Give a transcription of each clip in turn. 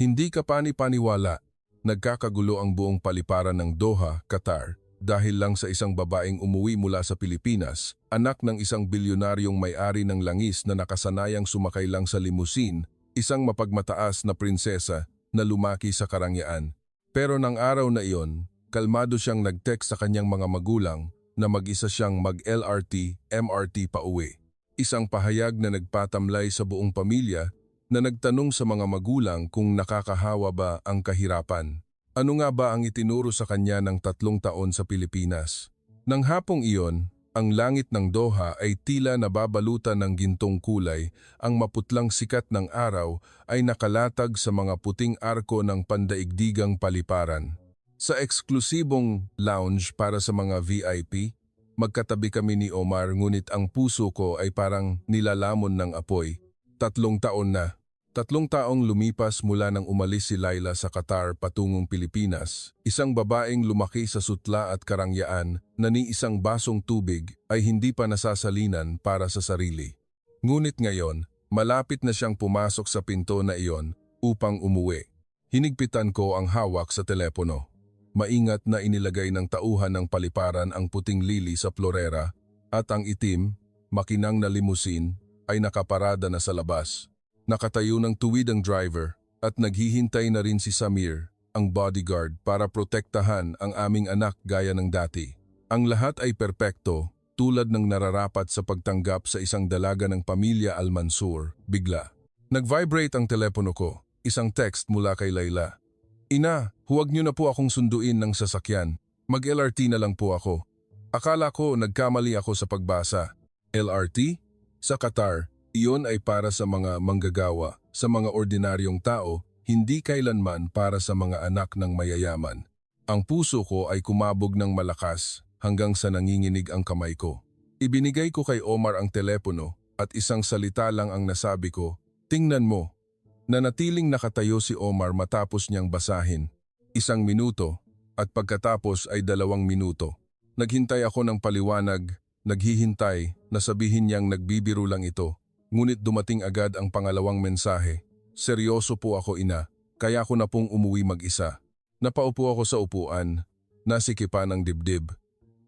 Hindi ka pani-paniwala, nagkakagulo ang buong paliparan ng Doha, Qatar, dahil lang sa isang babaeng umuwi mula sa Pilipinas, anak ng isang bilyonaryong may-ari ng langis na nakasanayang sumakay lang sa limusin, isang mapagmataas na prinsesa na lumaki sa karangyaan. Pero nang araw na iyon, kalmado siyang nag-text sa kanyang mga magulang na mag-isa siyang mag-LRT, MRT pa uwi. Isang pahayag na nagpatamlay sa buong pamilya na nagtanong sa mga magulang kung nakakahawa ba ang kahirapan. Ano nga ba ang itinuro sa kanya ng 3 taon sa Pilipinas? Nang hapong iyon, ang langit ng Doha ay tila nababalutan ng gintong kulay, ang maputlang sikat ng araw ay nakalatag sa mga puting arko ng pandaigdigang paliparan. Sa eksklusibong lounge para sa mga VIP, magkatabi kami ni Omar ngunit ang puso ko ay parang nilalamon ng apoy. 3 taon na. 3 taong lumipas mula nang umalis si Laila sa Qatar patungong Pilipinas, isang babaeng lumaki sa sutla at karangyaan na ni isang basong tubig ay hindi pa nasasalinan para sa sarili. Ngunit ngayon, malapit na siyang pumasok sa pinto na iyon upang umuwi. Hinigpitan ko ang hawak sa telepono. Maingat na inilagay ng tauhan ng paliparan ang puting lili sa florera at ang itim, makinang na limusin ay nakaparada na sa labas. Nakatayo ng tuwid ang driver at naghihintay na rin si Samir, ang bodyguard, para protektahan ang aming anak gaya ng dati. Ang lahat ay perpekto, tulad ng nararapat sa pagtanggap sa isang dalaga ng pamilya Al-Mansur. Bigla, nag-vibrate ang telepono ko, isang text mula kay Laila. "Ina, huwag niyo na po akong sunduin ng sasakyan. Mag-LRT na lang po ako." Akala ko nagkamali ako sa pagbasa. LRT? Sa Qatar, iyon ay para sa mga manggagawa, sa mga ordinaryong tao, hindi kailanman para sa mga anak ng mayayaman. Ang puso ko ay kumabog ng malakas hanggang sa nanginginig ang kamay ko. Ibinigay ko kay Omar ang telepono at isang salita lang ang nasabi ko, "Tingnan mo." Nanatiling nakatayo si Omar matapos niyang basahin. 1 minuto at pagkatapos ay 2 minuto. Naghintay ako ng paliwanag, naghihintay na sabihin niyang nagbibiro lang ito. Ngunit dumating agad ang pangalawang mensahe. "Seryoso po ako, ina, kaya ko na pong umuwi mag-isa." Napaupo ako sa upuan, nasikipan ng dibdib.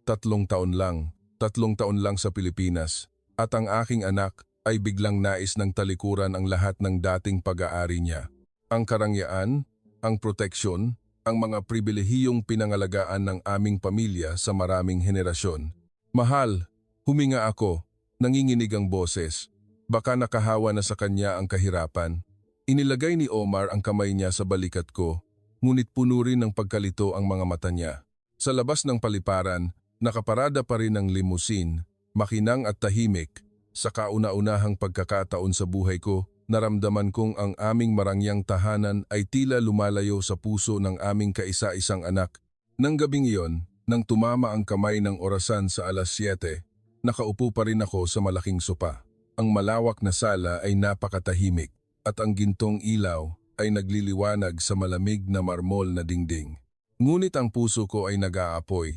3 taon lang, 3 taon lang sa Pilipinas, at ang aking anak ay biglang nais ng talikuran ang lahat ng dating pag-aari niya. Ang karangyaan, ang proteksyon, ang mga pribilehiyong pinangalagaan ng aming pamilya sa maraming henerasyon. "Mahal," huminga ako, nanginginig ang boses. Baka nakahawa na sa kanya ang kahirapan. Inilagay ni Omar ang kamay niya sa balikat ko, ngunit puno rin ng pagkalito ang mga mata niya. Sa labas ng paliparan, nakaparada pa rin ang limusin, makinang at tahimik. Sa kauna-unahang pagkakataon sa buhay ko, naramdaman kong ang aming marangyang tahanan ay tila lumalayo sa puso ng aming kaisa-isang anak. Nang gabing iyon, nang tumama ang kamay ng orasan sa 7:00, nakaupo pa rin ako sa malaking sopa. Ang malawak na sala ay napakatahimik at ang gintong ilaw ay nagliliwanag sa malamig na marmol na dingding. Ngunit ang puso ko ay nag-aapoy.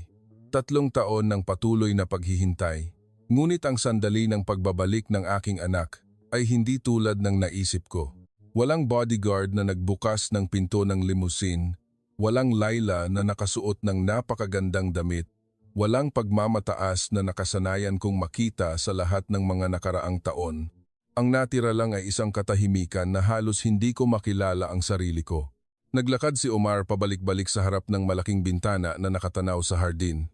3 taon ng patuloy na paghihintay. Ngunit ang sandali ng pagbabalik ng aking anak ay hindi tulad ng naisip ko. Walang bodyguard na nagbukas ng pinto ng limusin. Walang Laila na nakasuot ng napakagandang damit. Walang pagmamataas na nakasanayan kong makita sa lahat ng mga nakaraang taon. Ang natira lang ay isang katahimikan na halos hindi ko makilala ang sarili ko. Naglakad si Omar pabalik-balik sa harap ng malaking bintana na nakatanaw sa hardin.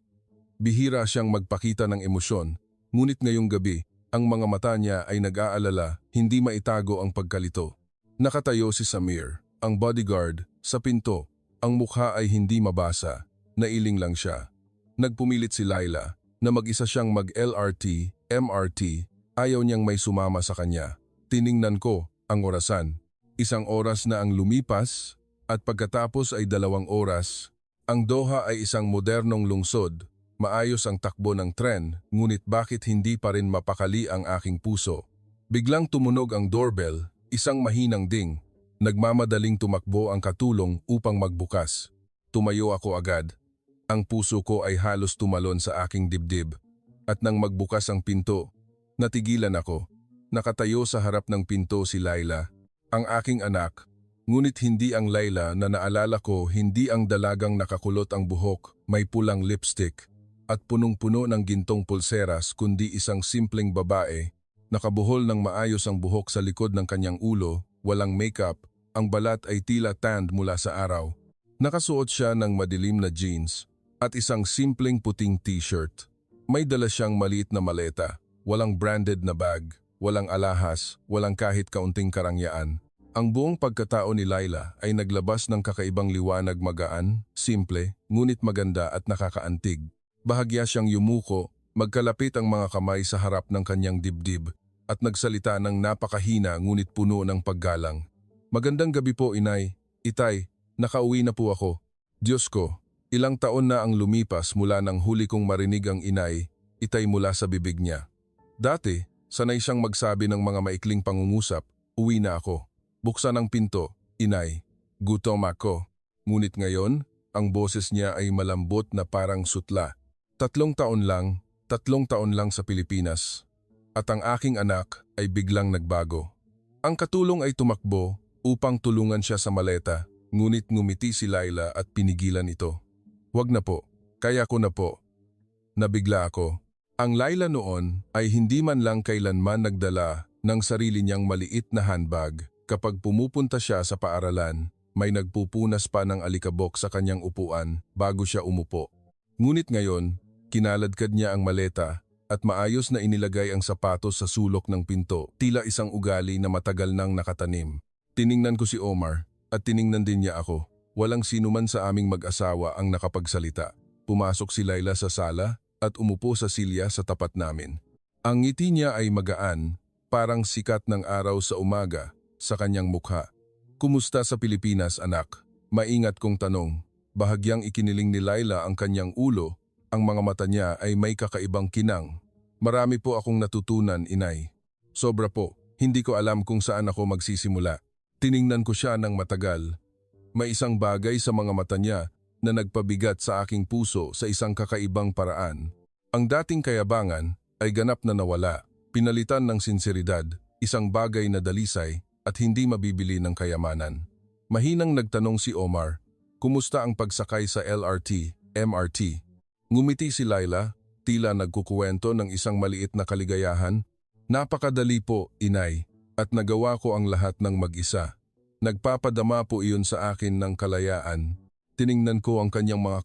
Bihira siyang magpakita ng emosyon, ngunit ngayong gabi, ang mga mata niya ay nag-aalala, hindi maitago ang pagkalito. Nakatayo si Samir, ang bodyguard, sa pinto. Ang mukha ay hindi mabasa, nailing lang siya. Nagpumilit si Laila na mag-isa siyang mag-LRT, MRT, ayaw niyang may sumama sa kanya. Tiningnan ko ang orasan. 1 oras na ang lumipas at pagkatapos ay 2 oras. Ang Doha ay isang modernong lungsod, maayos ang takbo ng tren, ngunit bakit hindi pa rin mapakali ang aking puso? Biglang tumunog ang doorbell, isang mahinang ding. Nagmamadaling tumakbo ang katulong upang magbukas. Tumayo ako agad. Ang puso ko ay halos tumalon sa aking dibdib. At nang magbukas ang pinto, natigilan ako. Nakatayo sa harap ng pinto si Laila, ang aking anak, Ngunit hindi ang Layla na naalala ko, hindi ang dalagang nakakulot ang buhok, may pulang lipstick, at punong-puno ng gintong pulseras, kundi isang simpleng babae, nakabuhol ng maayos ang buhok sa likod ng kanyang ulo, walang makeup, ang balat ay tila tanned mula sa araw. Nakasuot siya ng madilim na jeans at isang simpleng puting t-shirt. May dala siyang maliit na maleta, walang branded na bag, walang alahas, walang kahit kaunting karangyaan. Ang buong pagkatao ni Layla ay naglabas ng kakaibang liwanag, magaan, simple, ngunit maganda at nakakaantig. Bahagya siyang yumuko, magkalapit ang mga kamay sa harap ng kanyang dibdib at nagsalita ng napakahina ngunit puno ng paggalang. "Magandang gabi po, Inay. Itay, nakauwi na po ako. Diyos ko, ilang taon na ang lumipas mula nang huli kong marinig ang Inay, Itay mula sa bibig niya. Dati, sanay siyang magsabi ng mga maikling pangungusap, uwi na ako. Buksan ang pinto, Inay. Gutom ako." Ngunit ngayon, ang boses niya ay malambot na parang sutla. 3 taon lang sa Pilipinas. At ang aking anak ay biglang nagbago. Ang katulong ay tumakbo upang tulungan siya sa maleta, ngunit ngumiti si Layla at pinigilan ito. "Wag na po, kaya ko na po." Nabigla ako. Ang Layla noon ay hindi man lang kailanman nagdala ng sarili niyang maliit na handbag. Kapag pumupunta siya sa paaralan, may nagpupunas pa ng alikabok sa kanyang upuan bago siya umupo. Ngunit ngayon, kinaladkad niya ang maleta at maayos na inilagay ang sapatos sa sulok ng pinto, tila isang ugali na matagal nang nakatanim. Tiningnan ko si Omar at tiningnan din niya ako. Walang sinuman sa aming mag-asawa ang nakapagsalita. Pumasok si Layla sa sala at umupo sa silya sa tapat namin. Ang ngiti niya ay magaan, parang sikat ng araw sa umaga sa kanyang mukha. "Kumusta sa Pilipinas, anak?" Maingat kong tanong. Bahagyang ikiniling ni Layla ang kanyang ulo, ang mga mata niya ay may kakaibang kinang. "Marami po akong natutunan, Inay. Sobra po, hindi ko alam kung saan ako magsisimula." Tiningnan ko siya ng matagal. May isang bagay sa mga mata niya na nagpabigat sa aking puso sa isang kakaibang paraan. Ang dating kayabangan ay ganap na nawala, pinalitan ng sinseridad, isang bagay na dalisay at hindi mabibili ng kayamanan. Mahinang nagtanong si Omar, "Kumusta ang pagsakay sa LRT, MRT?" Ngumiti si Layla, tila nagkukuwento ng isang maliit na kaligayahan. "Napakadali po, Inay, at nagawa ko ang lahat ng mag-isa. Nagpapadama po iyon sa akin ng kalayaan." Tiningnan ko ang kanyang mga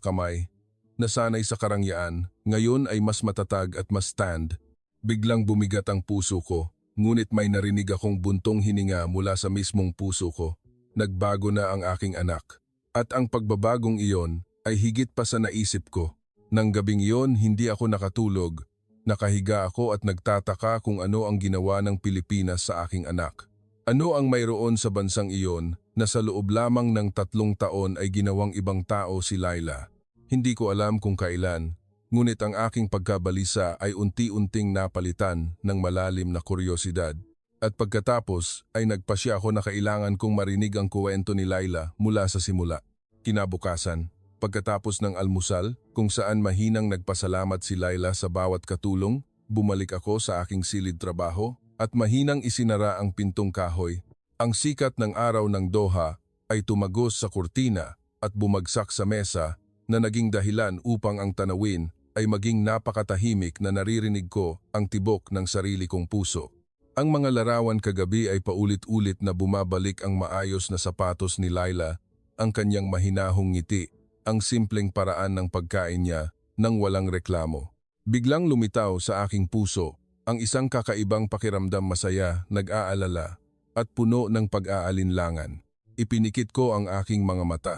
kamay, nasanay sa karangyaan, ngayon ay mas matatag at mas stand. Biglang bumigat ang puso ko. Ngunit may narinig akong buntong hininga mula sa mismong puso ko. Nagbago na ang aking anak. At ang pagbabagong iyon ay higit pa sa naisip ko. Nang gabing iyon, hindi ako nakatulog. Nakahiga ako at nagtataka kung ano ang ginawa ng Pilipinas sa aking anak. Ano ang mayroon sa bansang iyon na sa loob lamang ng 3 taon ay ginawang ibang tao si Layla. Hindi ko alam kung kailan. Ngunit ang aking pagkabalisa ay unti-unting napalitan ng malalim na kuryosidad. At pagkatapos ay nagpasya ako na kailangan kong marinig ang kuwento ni Layla mula sa simula. Kinabukasan, pagkatapos ng almusal, kung saan mahinang nagpasalamat si Layla sa bawat katulong, bumalik ako sa aking silid trabaho at mahinang isinara ang pintong kahoy. Ang sikat ng araw ng Doha ay tumagos sa kurtina at bumagsak sa mesa na naging dahilan upang ang tanawin ay maging napakatahimik na naririnig ko ang tibok ng sarili kong puso. Ang mga larawan kagabi ay paulit-ulit na bumabalik, ang maayos na sapatos ni Layla, ang kanyang mahinahong ngiti, ang simpleng paraan ng pagkain niya nang walang reklamo. Biglang lumitaw sa aking puso ang isang kakaibang pakiramdam, masaya, nag-aalala at puno ng pag-aalinlangan. Ipinikit ko ang aking mga mata.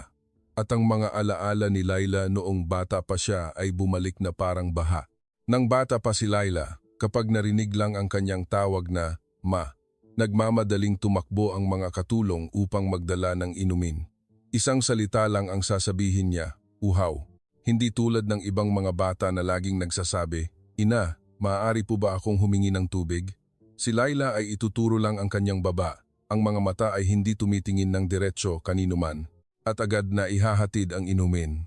At ang mga alaala ni Layla noong bata pa siya ay bumalik na parang baha. Nang bata pa si Layla, kapag narinig lang ang kanyang tawag na "Ma", nagmamadaling tumakbo ang mga katulong upang magdala ng inumin. Isang salita lang ang sasabihin niya, "Uhaw." Hindi tulad ng ibang mga bata na laging nagsasabi, "Ina, maaari po ba akong humingi ng tubig?" Si Layla ay ituturo lang ang kanyang baba. Ang mga mata ay hindi tumitingin ng diretsyo kanino man. At agad na ihahatid ang inumin.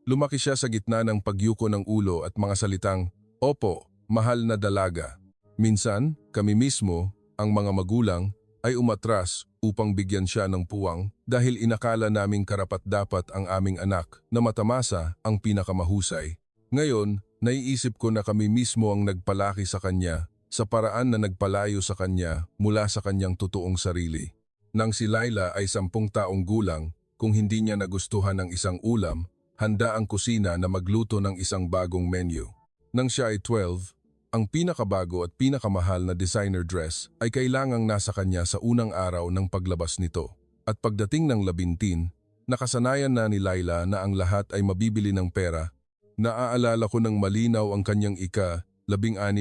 Lumaki siya sa gitna ng pagyuko ng ulo at mga salitang, "Opo, mahal na dalaga." Minsan, kami mismo, ang mga magulang, ay umatras upang bigyan siya ng puwang dahil inakala naming karapat-dapat ang aming anak na matamasa ang pinakamahusay. Ngayon, naiisip ko na kami mismo ang nagpalaki sa kanya sa paraan na nagpalayo sa kanya mula sa kanyang totoong sarili. Nang si Laila ay 10 taong gulang, kung hindi niya nagustuhan ng isang ulam, handa ang kusina na magluto ng isang bagong menu. Nang siya ay 12, ang pinakabago at pinakamahal na designer dress ay kailangang nasa kanya sa unang araw ng paglabas nito. At pagdating ng 17, nakasanayan na ni Laila na ang lahat ay mabibili ng pera. Naaalala ko ng malinaw ang kanyang 16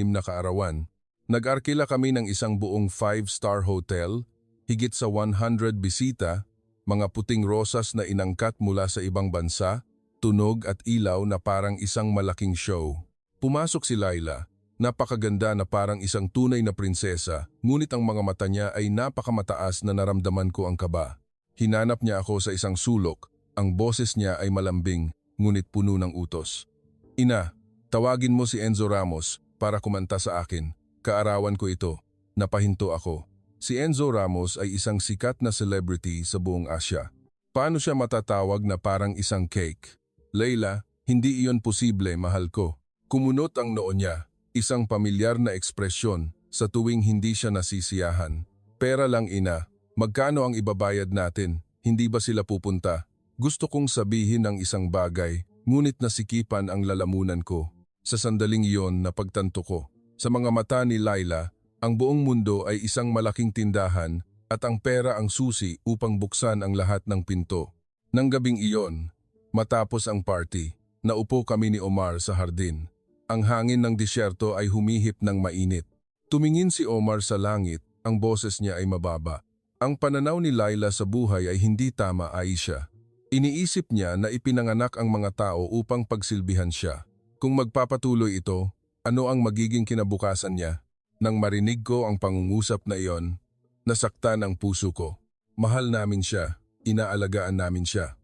na kaarawan. Nag-arkila kami ng isang buong 5-star hotel, higit sa 100 bisita, mga puting rosas na inangkat mula sa ibang bansa, tunog at ilaw na parang isang malaking show. Pumasok si Laila. Napakaganda na parang isang tunay na prinsesa, ngunit ang mga mata niya ay napakamataas na naramdaman ko ang kaba. Hinanap niya ako sa isang sulok, ang boses niya ay malambing, ngunit puno ng utos. Ina, tawagin mo si Enzo Ramos para kumanta sa akin. Kaarawan ko ito. Napahinto ako. Si Enzo Ramos ay isang sikat na celebrity sa buong Asya. Paano siya matatawag na parang isang cake? Leila, hindi iyon posible, mahal ko. Kumunot ang noo niya. Isang pamilyar na ekspresyon sa tuwing hindi siya nasisiyahan. Pera lang ina, magkano ang ibabayad natin? Hindi ba sila pupunta? Gusto kong sabihin ang isang bagay, ngunit nasikipan ang lalamunan ko. Sa sandaling iyon napagtanto ko. Sa mga mata ni Laila, ang buong mundo ay isang malaking tindahan at ang pera ang susi upang buksan ang lahat ng pinto. Nang gabing iyon, matapos ang party, naupo kami ni Omar sa hardin. Ang hangin ng disyerto ay humihip ng mainit. Tumingin si Omar sa langit, ang boses niya ay mababa. Ang pananaw ni Laila sa buhay ay hindi tama, Aisha. Iniisip niya na ipinanganak ang mga tao upang pagsilbihan siya. Kung magpapatuloy ito, ano ang magiging kinabukasan niya? Nang marinig ko ang pangungusap na iyon, nasaktan ang puso ko. Mahal namin siya, inaalagaan namin siya.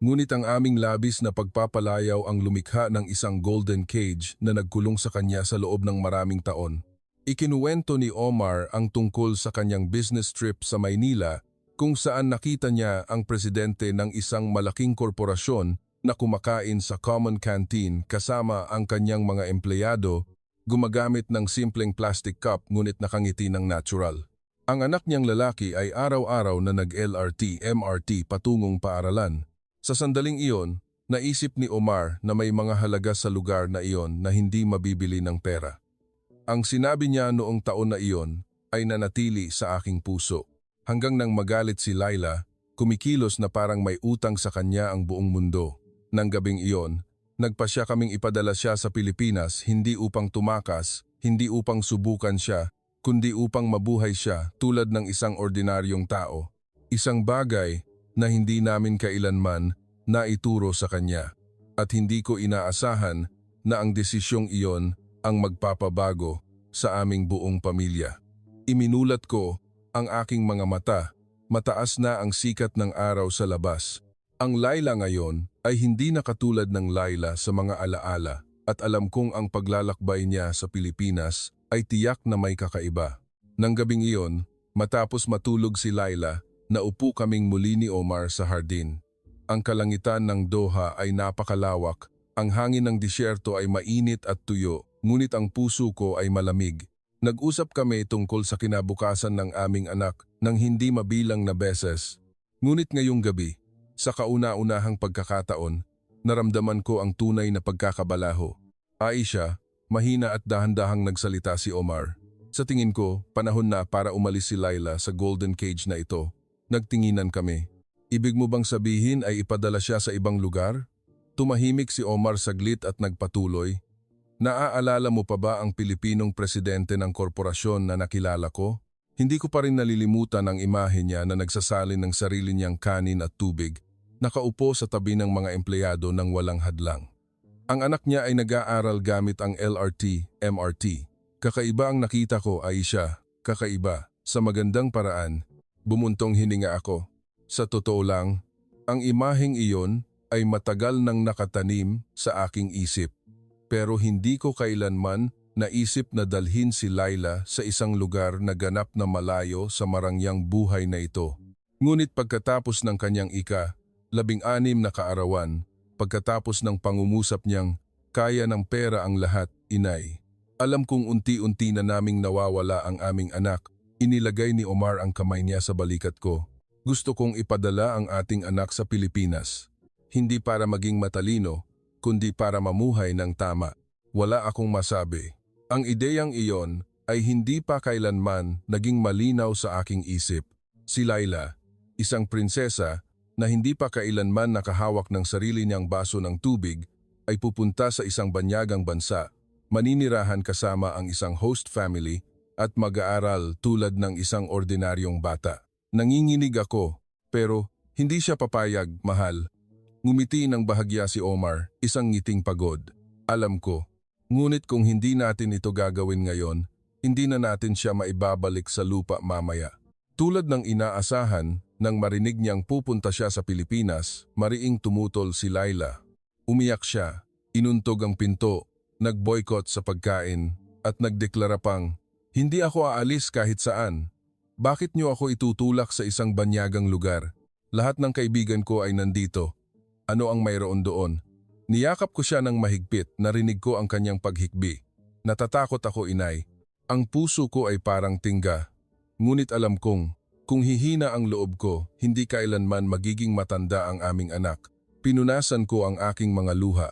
Ngunit ang aming labis na pagpapalayaw ang lumikha ng isang golden cage na nagkulong sa kanya sa loob ng maraming taon. Ikinuwento ni Omar ang tungkol sa kanyang business trip sa Maynila kung saan nakita niya ang presidente ng isang malaking korporasyon na kumakain sa common canteen kasama ang kanyang mga empleyado, gumagamit ng simpleng plastic cup ngunit nakangiti ng natural. Ang anak niyang lalaki ay araw-araw na nag-LRT, MRT patungong paaralan. Sa sandaling iyon, naisip ni Omar na may mga halaga sa lugar na iyon na hindi mabibili ng pera. Ang sinabi niya noong taon na iyon ay nanatili sa aking puso. Hanggang nang magalit si Laila, kumikilos na parang may utang sa kanya ang buong mundo. Nang gabing iyon, nagpasya kaming ipadala siya sa Pilipinas hindi upang tumakas, hindi upang subukan siya, kundi upang mabuhay siya tulad ng isang ordinaryong tao. Isang bagay na hindi namin kailanman naituro sa kanya at hindi ko inaasahan na ang desisyong iyon ang magpapabago sa aming buong pamilya. Iminulat ko ang aking mga mata, mataas na ang sikat ng araw sa labas. Ang Laila ngayon ay hindi na katulad ng Laila sa mga alaala at alam kong ang paglalakbay niya sa Pilipinas ay tiyak na may kakaiba. Nang gabing iyon, matapos matulog si Laila, naupo kaming muli ni Omar sa hardin. Ang kalangitan ng Doha ay napakalawak, ang hangin ng disyerto ay mainit at tuyo, ngunit ang puso ko ay malamig. Nag-usap kami tungkol sa kinabukasan ng aming anak nang hindi mabilang na beses. Ngunit ngayong gabi, sa kauna-unahang pagkakataon, naramdaman ko ang tunay na pagkakabalaho. Aisha, mahina at dahan-dahang nagsalita si Omar. Sa tingin ko, panahon na para umalis si Laila sa golden cage na ito. Nagtinginan kami. Ibig mo bang sabihin ay ipadala siya sa ibang lugar? Tumahimik si Omar saglit at nagpatuloy. Naaalala mo pa ba ang Pilipinong presidente ng korporasyon na nakilala ko? Hindi ko pa rin nalilimutan ang imahe niya na nagsasalin ng sarili niyang kanin at tubig, nakaupo sa tabi ng mga empleyado ng walang hadlang. Ang anak niya ay nag-aaral gamit ang LRT, MRT. Kakaiba ang nakita ko, Aisha. Kakaiba. Sa magandang paraan. Bumuntong hininga ako. Sa totoo lang, ang imaheng iyon ay matagal nang nakatanim sa aking isip. Pero hindi ko kailanman naisip na dalhin si Laila sa isang lugar na ganap na malayo sa marangyang buhay na ito. Ngunit pagkatapos ng kanyang 16 na kaarawan, pagkatapos ng pangungusap niyang, kaya ng pera ang lahat, inay. Alam kong unti-unti na naming nawawala ang aming anak. Inilagay ni Omar ang kamay niya sa balikat ko. Gusto kong ipadala ang ating anak sa Pilipinas. Hindi para maging matalino, kundi para mamuhay ng tama. Wala akong masabi. Ang ideyang iyon ay hindi pa kailanman naging malinaw sa aking isip. Si Laila, isang prinsesa na hindi pa kailanman nakahawak ng sarili niyang baso ng tubig, ay pupunta sa isang banyagang bansa, maninirahan kasama ang isang host family at mag-aaral tulad ng isang ordinaryong bata. Nanginginig ako, pero hindi siya papayag, mahal. Ngumiti ng bahagya si Omar, isang ngiting pagod. Alam ko, ngunit kung hindi natin ito gagawin ngayon, hindi na natin siya maibabalik sa lupa mamaya. Tulad ng inaasahan, nang marinig niyang pupunta siya sa Pilipinas, mariing tumutol si Laila. Umiyak siya, inuntog ang pinto, nag-boycott sa pagkain, at nagdeklara pang, "Hindi ako aalis kahit saan. Bakit niyo ako itutulak sa isang banyagang lugar? Lahat ng kaibigan ko ay nandito. Ano ang mayroon doon?" Niyakap ko siya ng mahigpit, narinig ko ang kanyang paghikbi. Natatakot ako, inay. Ang puso ko ay parang tingga. Ngunit alam kong, kung hihina ang loob ko, hindi kailanman magiging matanda ang aming anak. Pinunasan ko ang aking mga luha.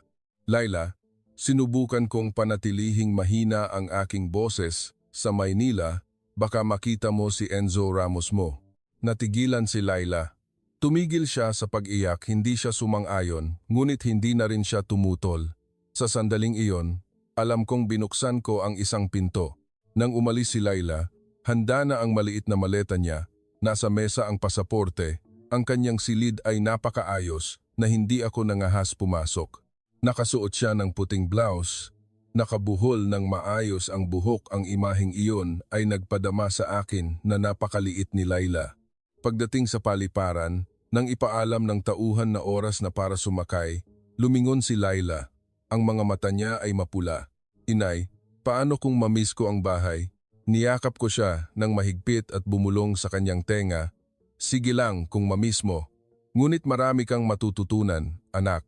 Laila, sinubukan kong panatilihing mahina ang aking boses sa Maynila. Baka makita mo si Enzo Ramos mo. Natigilan si Laila. Tumigil siya sa pag-iyak, hindi siya sumang-ayon, ngunit hindi na rin siya tumutol. Sa sandaling iyon, alam kong binuksan ko ang isang pinto. Nang umalis si Laila, handa na ang maliit na maleta niya, nasa mesa ang pasaporte, ang kanyang silid ay napakaayos na hindi ako nangahas pumasok. Nakasuot siya ng puting blouse. Nakabuhol ng maayos ang buhok, ang imaheng iyon ay nagpadama sa akin na napakaliit ni Laila. Pagdating sa paliparan, nang ipaalam ng tauhan na oras na para sumakay, lumingon si Laila. Ang mga mata niya ay mapula. Inay, paano kung mamiss ko ang bahay? Niyakap ko siya ng mahigpit at bumulong sa kanyang tenga. Sige lang kung mamiss mo. Ngunit marami kang matututunan, anak.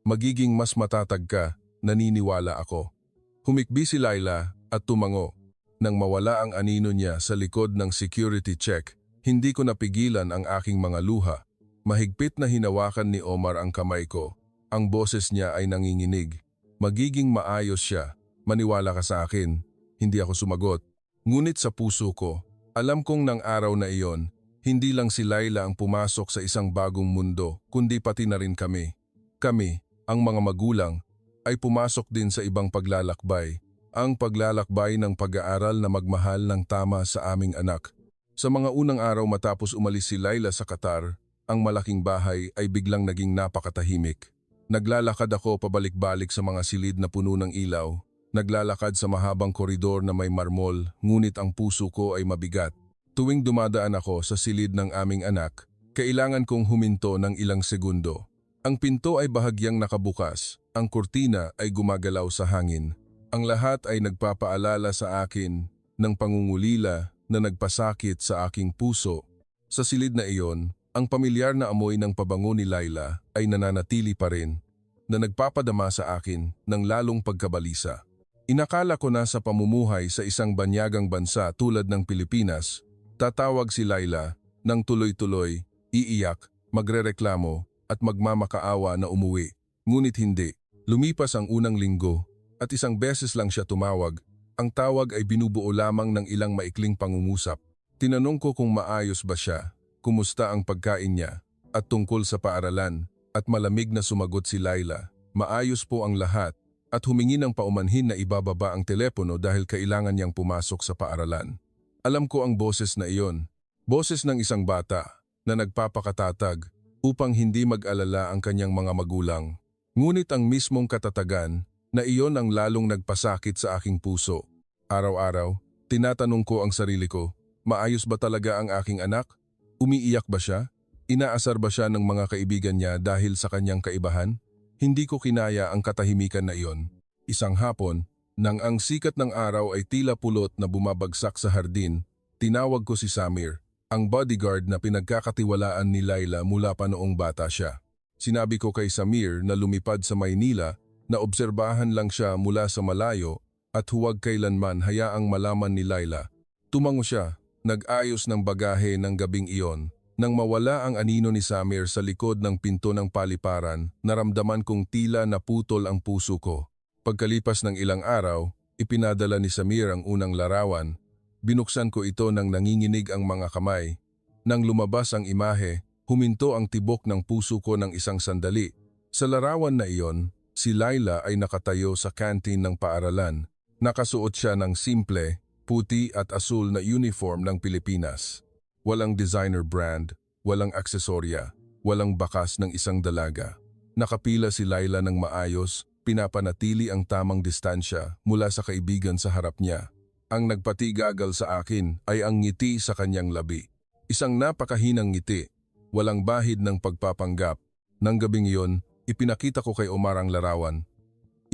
Magiging mas matatag ka, naniniwala ako. Humikbi si Laila at tumango. Nang mawala ang anino niya sa likod ng security check, hindi ko napigilan ang aking mga luha. Mahigpit na hinawakan ni Omar ang kamay ko. Ang boses niya ay nanginginig. Magiging maayos siya. Maniwala ka sa akin. Hindi ako sumagot. Ngunit sa puso ko, alam kong nang araw na iyon, hindi lang si Laila ang pumasok sa isang bagong mundo, kundi pati na rin kami. Kami, ang mga magulang, ay pumasok din sa ibang paglalakbay, ang paglalakbay ng pag-aaral na magmahal ng tama sa aming anak. Sa mga unang araw matapos umalis si Laila sa Qatar, ang malaking bahay ay biglang naging napakatahimik. Naglalakad ako pabalik-balik sa mga silid na puno ng ilaw, naglalakad sa mahabang koridor na may marmol, ngunit ang puso ko ay mabigat. Tuwing dumadaan ako sa silid ng aming anak, kailangan kong huminto ng ilang segundo. Ang pinto ay bahagyang nakabukas, ang kurtina ay gumagalaw sa hangin. Ang lahat ay nagpapaalala sa akin ng pangungulila na nagpasakit sa aking puso. Sa silid na iyon, ang pamilyar na amoy ng pabango ni Laila ay nananatili pa rin, na nagpapadama sa akin ng lalong pagkabalisa. Inakala ko na sa pamumuhay sa isang banyagang bansa tulad ng Pilipinas, tatawag si Laila ng tuloy-tuloy, iiyak, magrereklamo, at magmamakaawa na umuwi. Ngunit hindi. Lumipas ang unang linggo at isang beses lang siya tumawag. Ang tawag ay binubuo lamang ng ilang maikling pangungusap. Tinanong ko kung maayos ba siya, kumusta ang pagkain niya, at tungkol sa paaralan, at malamig na sumagot si Laila. Maayos po ang lahat, at humingi ng paumanhin na ibababa ang telepono dahil kailangan niyang pumasok sa paaralan. Alam ko ang boses na iyon, boses ng isang bata na nagpapakatatag upang hindi mag-alala ang kanyang mga magulang. Ngunit ang mismong katatagan na iyon ang lalong nagpasakit sa aking puso. Araw-araw, tinatanong ko ang sarili ko, maayos ba talaga ang aking anak? Umiiyak ba siya? Inaasar ba siya ng mga kaibigan niya dahil sa kanyang kaibahan? Hindi ko kinaya ang katahimikan na iyon. Isang hapon, Nang ang sikat ng araw ay tila pulot na bumabagsak sa hardin, tinawag ko si Samir, ang bodyguard na pinagkakatiwalaan ni Laila mula pa noong bata siya. Sinabi ko kay Samir na lumipad sa Maynila na obserbahan lang siya mula sa malayo at huwag kailanman hayaang malaman ni Laila. Tumango siya, nag-ayos ng bagahe ng gabing iyon. Nang mawala ang anino ni Samir sa likod ng pinto ng paliparan, naramdaman kong tila naputol ang puso ko. Pagkalipas ng ilang araw, ipinadala ni Samir ang unang larawan. Binuksan ko ito nang nanginginig ang mga kamay. Nang lumabas ang imahe, huminto ang tibok ng puso ko ng isang sandali. Sa larawan na iyon, si Laila ay nakatayo sa kantin ng paaralan. Nakasuot siya ng simple, puti at asul na uniform ng Pilipinas. Walang designer brand, walang aksesorya, walang bakas ng isang dalaga. Nakapila si Laila ng maayos, pinapanatili ang tamang distansya mula sa kaibigan sa harap niya. Ang nagpatigagal sa akin ay ang ngiti sa kanyang labi. Isang napakahinang ngiti, walang bahid ng pagpapanggap. Nang gabing iyon, ipinakita ko kay Omar ang larawan.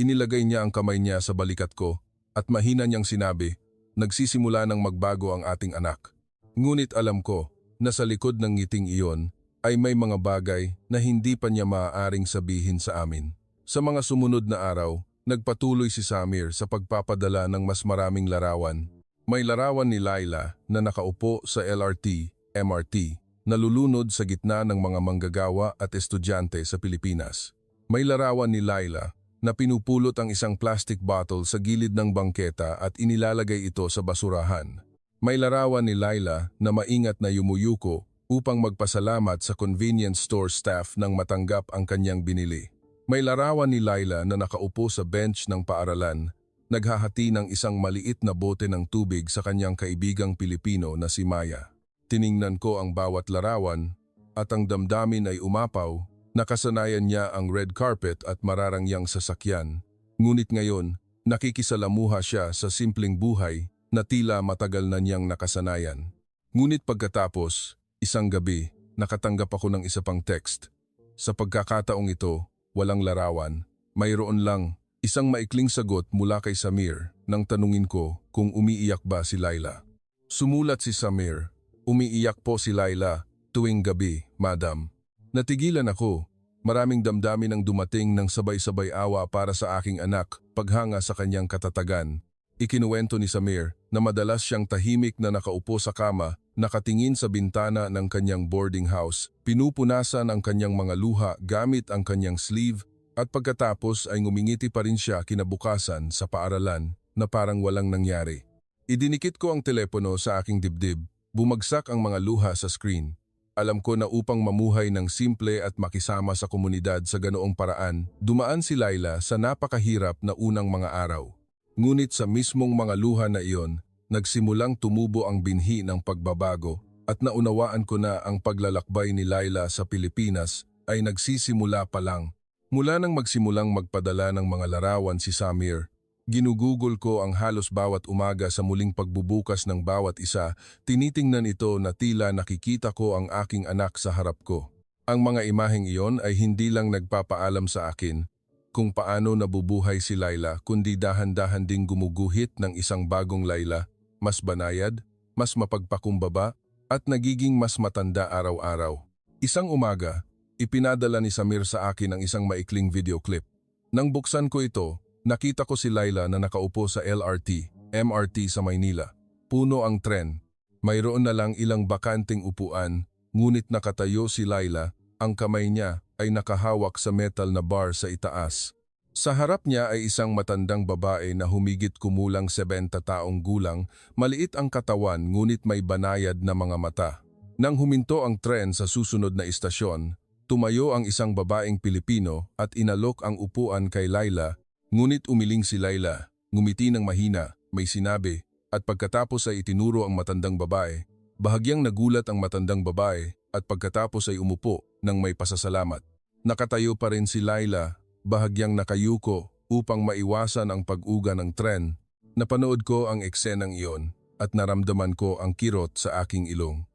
Inilagay niya ang kamay niya sa balikat ko at mahina niyang sinabi, "Nagsisimula ng magbago ang ating anak." Ngunit alam ko na sa likod ng ngiting iyon ay may mga bagay na hindi pa niya maaaring sabihin sa amin. Sa mga sumunod na araw, nagpatuloy si Samir sa pagpapadala ng mas maraming larawan. May larawan ni Laila na nakaupo sa LRT, MRT, nalulunod sa gitna ng mga manggagawa at estudyante sa Pilipinas. May larawan ni Laila na pinupulot ang isang plastic bottle sa gilid ng bangketa at inilalagay ito sa basurahan. May larawan ni Laila na maingat na yumuyuko upang magpasalamat sa convenience store staff nang matanggap ang kanyang binili. May larawan ni Laila na nakaupo sa bench ng paaralan, naghahati ng isang maliit na bote ng tubig sa kanyang kaibigang Pilipino na si Maya. Tiningnan ko ang bawat larawan at ang damdamin ay umapaw. Nakasanayan niya ang red carpet at mararangyang sasakyan. Ngunit ngayon, nakikisalamuha siya sa simpleng buhay na tila matagal na niyang nakasanayan. Ngunit pagkatapos, isang gabi, nakatanggap ako ng isa pang text. Sa pagkakataong ito, walang larawan, mayroon lang isang maikling sagot mula kay Samir nang tanungin ko kung umiiyak ba si Laila. Sumulat si Samir, "Umiiyak po si Laila tuwing gabi, madam." Natigilan ako. Maraming damdamin ang dumating ng sabay-sabay awa para sa aking anak, paghanga sa kanyang katatagan. Ikinuwento ni Samir na madalas siyang tahimik na nakaupo sa kama, nakatingin sa bintana ng kanyang boarding house, pinupunasan ang kanyang mga luha gamit ang kanyang sleeve at pagkatapos ay ngumingiti pa rin siya kinabukasan sa paaralan na parang walang nangyari. Idinikit ko ang telepono sa aking dibdib, bumagsak ang mga luha sa screen. Alam ko na upang mamuhay ng simple at makisama sa komunidad sa ganoong paraan, dumaan si Laila sa napakahirap na unang mga araw. Ngunit sa mismong mga luha na iyon, nagsimulang tumubo ang binhi ng pagbabago at naunawaan ko na ang paglalakbay ni Laila sa Pilipinas ay nagsisimula pa lang. Mula nang magsimulang magpadala ng mga larawan si Samir, ginugugol ko ang halos bawat umaga sa muling pagbubukas ng bawat isa, tinitingnan ito na tila nakikita ko ang aking anak sa harap ko. Ang mga imaheng iyon ay hindi lang nagpapaalam sa akin kung paano nabubuhay si Laila, kundi dahan-dahan ding gumuguhit ng isang bagong Laila, mas banayad, mas mapagpakumbaba, at nagiging mas matanda araw-araw. Isang umaga, ipinadala ni Samir sa akin ang isang maikling video clip. Nang buksan ko ito, nakita ko si Laila na nakaupo sa LRT, MRT sa Maynila. Puno ang tren. Mayroon na lang ilang bakanting upuan, ngunit nakatayo si Laila, ang kamay niya ay nakahawak sa metal na bar sa itaas. Sa harap niya ay isang matandang babae na humigit kumulang 70 taong gulang, maliit ang katawan ngunit may banayad na mga mata. Nang huminto ang tren sa susunod na istasyon, tumayo ang isang babaeng Pilipino at inalok ang upuan kay Laila, ngunit umiling si Laila, ngumiti ng mahina, may sinabi, at pagkatapos ay itinuro ang matandang babae. Bahagyang nagulat ang matandang babae at pagkatapos ay umupo nang may pasasalamat. Nakatayo pa rin si Laila, bahagyang nakayuko upang maiwasan ang pag-uga ng tren. Napanood ko ang eksenang iyon at naramdaman ko ang kirot sa aking ilong.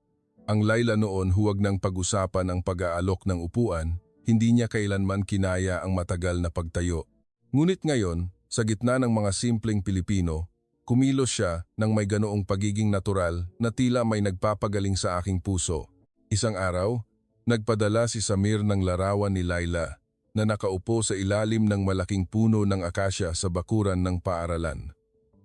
Ang Laila noon huwag nang pag-usapan ang pag-aalok ng upuan, hindi niya kailanman kinaya ang matagal na pagtayo. Ngunit ngayon, Sa gitna ng mga simpleng Pilipino, kumilos siya ng may ganoong pagiging natural na tila may nagpapagaling sa aking puso. Isang araw, nagpadala si Samir ng larawan ni Laila na nakaupo sa ilalim ng malaking puno ng akasya sa bakuran ng paaralan.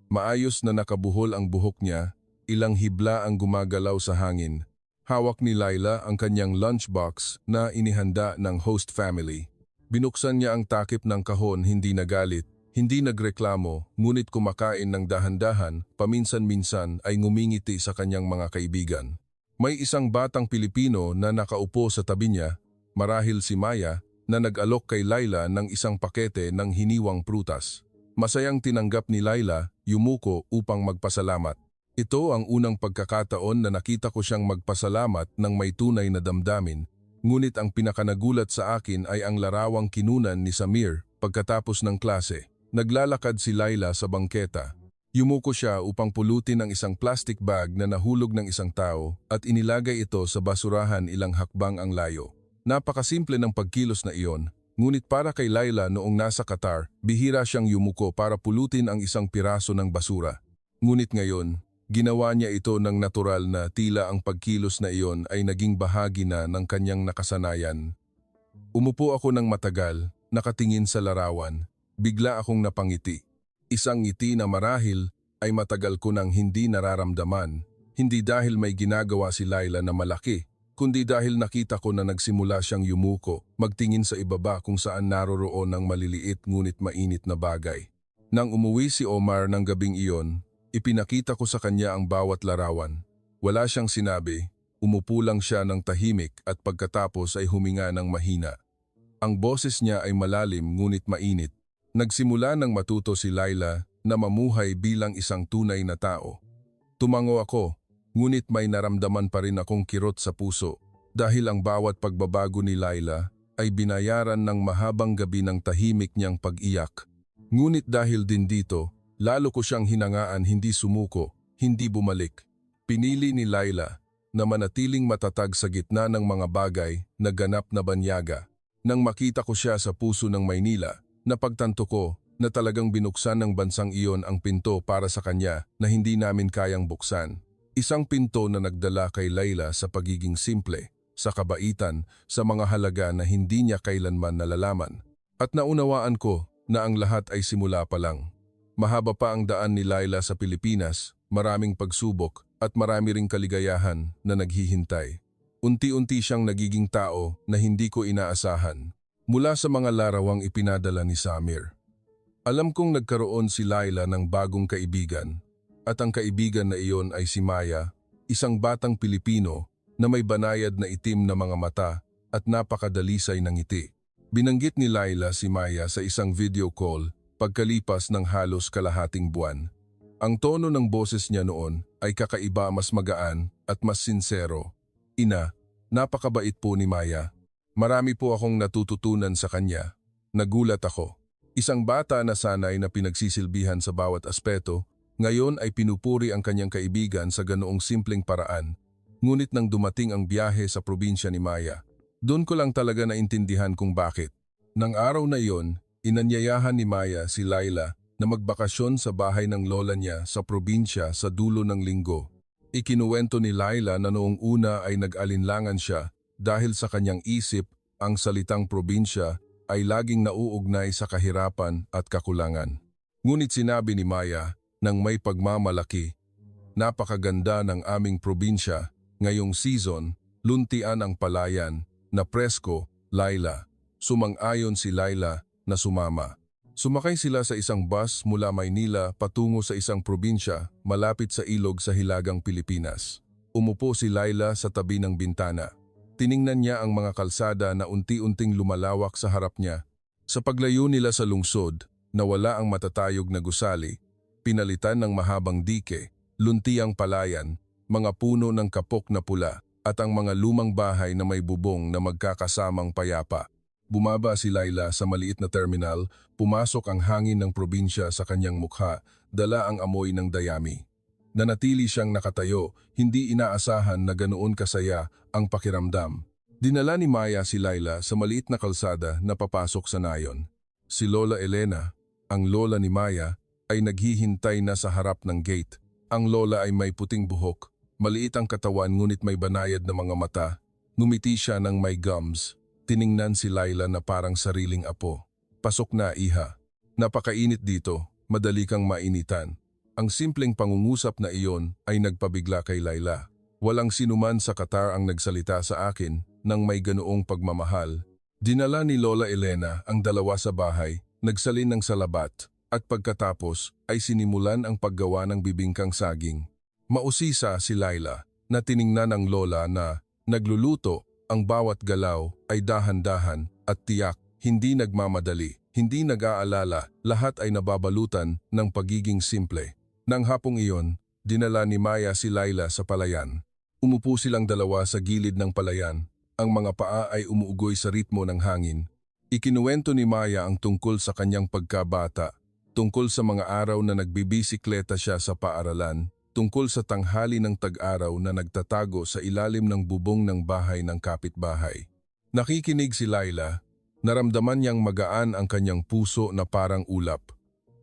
Maayos na nakabuhol ang buhok niya, ilang hibla ang gumagalaw sa hangin. Hawak ni Laila ang kanyang lunchbox na inihanda ng host family. Binuksan niya ang takip ng kahon, hindi nagalit, hindi nagreklamo, ngunit kumakain ng dahan-dahan, paminsan-minsan ay ngumingiti sa kanyang mga kaibigan. May isang batang Pilipino na nakaupo sa tabi niya, marahil si Maya, na nag-alok kay Laila ng isang pakete ng hiniwang prutas. Masayang tinanggap ni Laila, yumuko upang magpasalamat. Ito ang unang pagkakataon na nakita ko siyang magpasalamat ng may tunay na damdamin, ngunit ang pinakanagulat sa akin ay ang larawang kinunan ni Samir pagkatapos ng klase. Naglalakad si Laila sa bangketa. Yumuko siya upang pulutin ang isang plastic bag na nahulog ng isang tao at inilagay ito sa basurahan ilang hakbang ang layo. Napakasimple ng pagkilos na iyon, ngunit para kay Laila noong nasa Qatar, bihira siyang yumuko para pulutin ang isang piraso ng basura. Ngunit ngayon, ginawa niya ito ng natural na tila ang pagkilos na iyon ay naging bahagi na ng kanyang nakasanayan. Umupo ako ng matagal, nakatingin sa larawan. Bigla akong napangiti. Isang ngiti na marahil ay matagal ko nang hindi nararamdaman, hindi dahil may ginagawa si Laila na malaki, kundi dahil nakita ko na nagsimula siyang yumuko, magtingin sa ibaba kung saan naroroon ng maliliit ngunit mainit na bagay. Nang umuwi si Omar ng gabing iyon, ipinakita ko sa kanya ang bawat larawan. Wala siyang sinabi, umupo lang siya ng tahimik at pagkatapos ay huminga ng mahina. Ang boses niya ay malalim ngunit mainit. Nagsimula nang matuto si Laila na mamuhay bilang isang tunay na tao. Tumango ako, ngunit may naramdaman pa rin akong kirot sa puso dahil ang bawat pagbabago ni Laila ay binayaran ng mahabang gabi ng tahimik niyang pag-iyak. Ngunit dahil din dito, lalo ko siyang hinangaan hindi sumuko, hindi bumalik. Pinili ni Laila na manatiling matatag sa gitna ng mga bagay na ganap na banyaga. Nang makita ko siya sa puso ng Maynila, napagtanto ko na talagang binuksan ng bansang iyon ang pinto para sa kanya na hindi namin kayang buksan. Isang pinto na nagdala kay Laila sa pagiging simple, sa kabaitan, sa mga halaga na hindi niya kailanman nalalaman. At naunawaan ko na ang lahat ay simula pa lang. Mahaba pa ang daan ni Laila sa Pilipinas, maraming pagsubok at marami ring kaligayahan na naghihintay. Unti-unti siyang nagiging tao na hindi ko inaasahan. Mula sa mga larawang ipinadala ni Samir. Alam kong nagkaroon si Laila ng bagong kaibigan at ang kaibigan na iyon ay si Maya, isang batang Pilipino na may banayad na itim na mga mata at napakadalisay ng ngiti. Binanggit ni Laila si Maya sa isang video call pagkalipas ng halos kalahating buwan. Ang tono ng boses niya noon ay kakaiba, mas magaan at mas sinsero. Ina, napakabait po ni Maya. Marami po akong natututunan sa kanya. Nagulat ako. Isang bata na sanay na pinagsisilbihan sa bawat aspeto, ngayon ay pinupuri ang kanyang kaibigan sa ganoong simpleng paraan. Ngunit nang dumating ang biyahe sa probinsya ni Maya, doon ko lang talaga naintindihan kung bakit. Nang araw na iyon, inanyayahan ni Maya si Laila na magbakasyon sa bahay ng lola niya sa probinsya sa dulo ng linggo. Ikinuwento ni Laila na noong una ay nag-alinlangan siya dahil sa kanyang isip, ang salitang probinsya ay laging nauugnay sa kahirapan at kakulangan. Ngunit sinabi ni Maya nang may pagmamalaki, napakaganda ng aming probinsya, ngayong season, luntian ang palayan, na presko, Laila. Sumang-ayon si Laila na sumama. Sumakay sila sa isang bus mula Maynila patungo sa isang probinsya malapit sa ilog sa Hilagang Pilipinas. Umupo si Laila sa tabi ng bintana. Tiningnan niya ang mga kalsada na unti-unting lumalawak sa harap niya. Sa paglayo nila sa lungsod, nawala ang matatayog na gusali, pinalitan ng mahabang dike, luntiang palayan, mga puno ng kapok na pula, at ang mga lumang bahay na may bubong na magkakasamang payapa. Bumaba si Laila sa maliit na terminal, pumasok ang hangin ng probinsya sa kanyang mukha, dala ang amoy ng dayami. Nanatili siyang nakatayo, hindi inaasahan na ganoon kasaya ang pakiramdam. Dinala ni Maya si Laila sa maliit na kalsada na papasok sa nayon. Si Lola Elena, ang lola ni Maya, ay naghihintay na sa harap ng gate. Ang lola ay may puting buhok, maliit ang katawan ngunit may banayad na mga mata. Ngumiti siya ng may gums. Tiningnan si Laila na parang sariling apo. Pasok na, iha. Napakainit dito, madali kang mainitan. Ang simpleng pangungusap na iyon ay nagpabigla kay Laila. Walang sinuman sa Qatar ang nagsalita sa akin ng may ganoong pagmamahal. Dinala ni Lola Elena ang dalawa sa bahay, nagsalin ng salabat, at pagkatapos ay sinimulan ang paggawa ng bibingkang saging. Mausisa si Laila na tiningnan ng lola na nagluluto, ang bawat galaw ay dahan-dahan at tiyak, hindi nagmamadali, hindi nag-aalala, lahat ay nababalutan ng pagiging simple. Nang hapong iyon, dinala ni Maya si Laila sa palayan. Umupo silang dalawa sa gilid ng palayan. Ang mga paa ay umuugoy sa ritmo ng hangin. Ikinuwento ni Maya ang tungkol sa kanyang pagkabata, tungkol sa mga araw na nagbibisikleta siya sa paaralan, tungkol sa tanghali ng tag-araw na nagtatago sa ilalim ng bubong ng bahay ng kapitbahay. Nakikinig si Laila, naramdaman niyang magaan ang kanyang puso na parang ulap.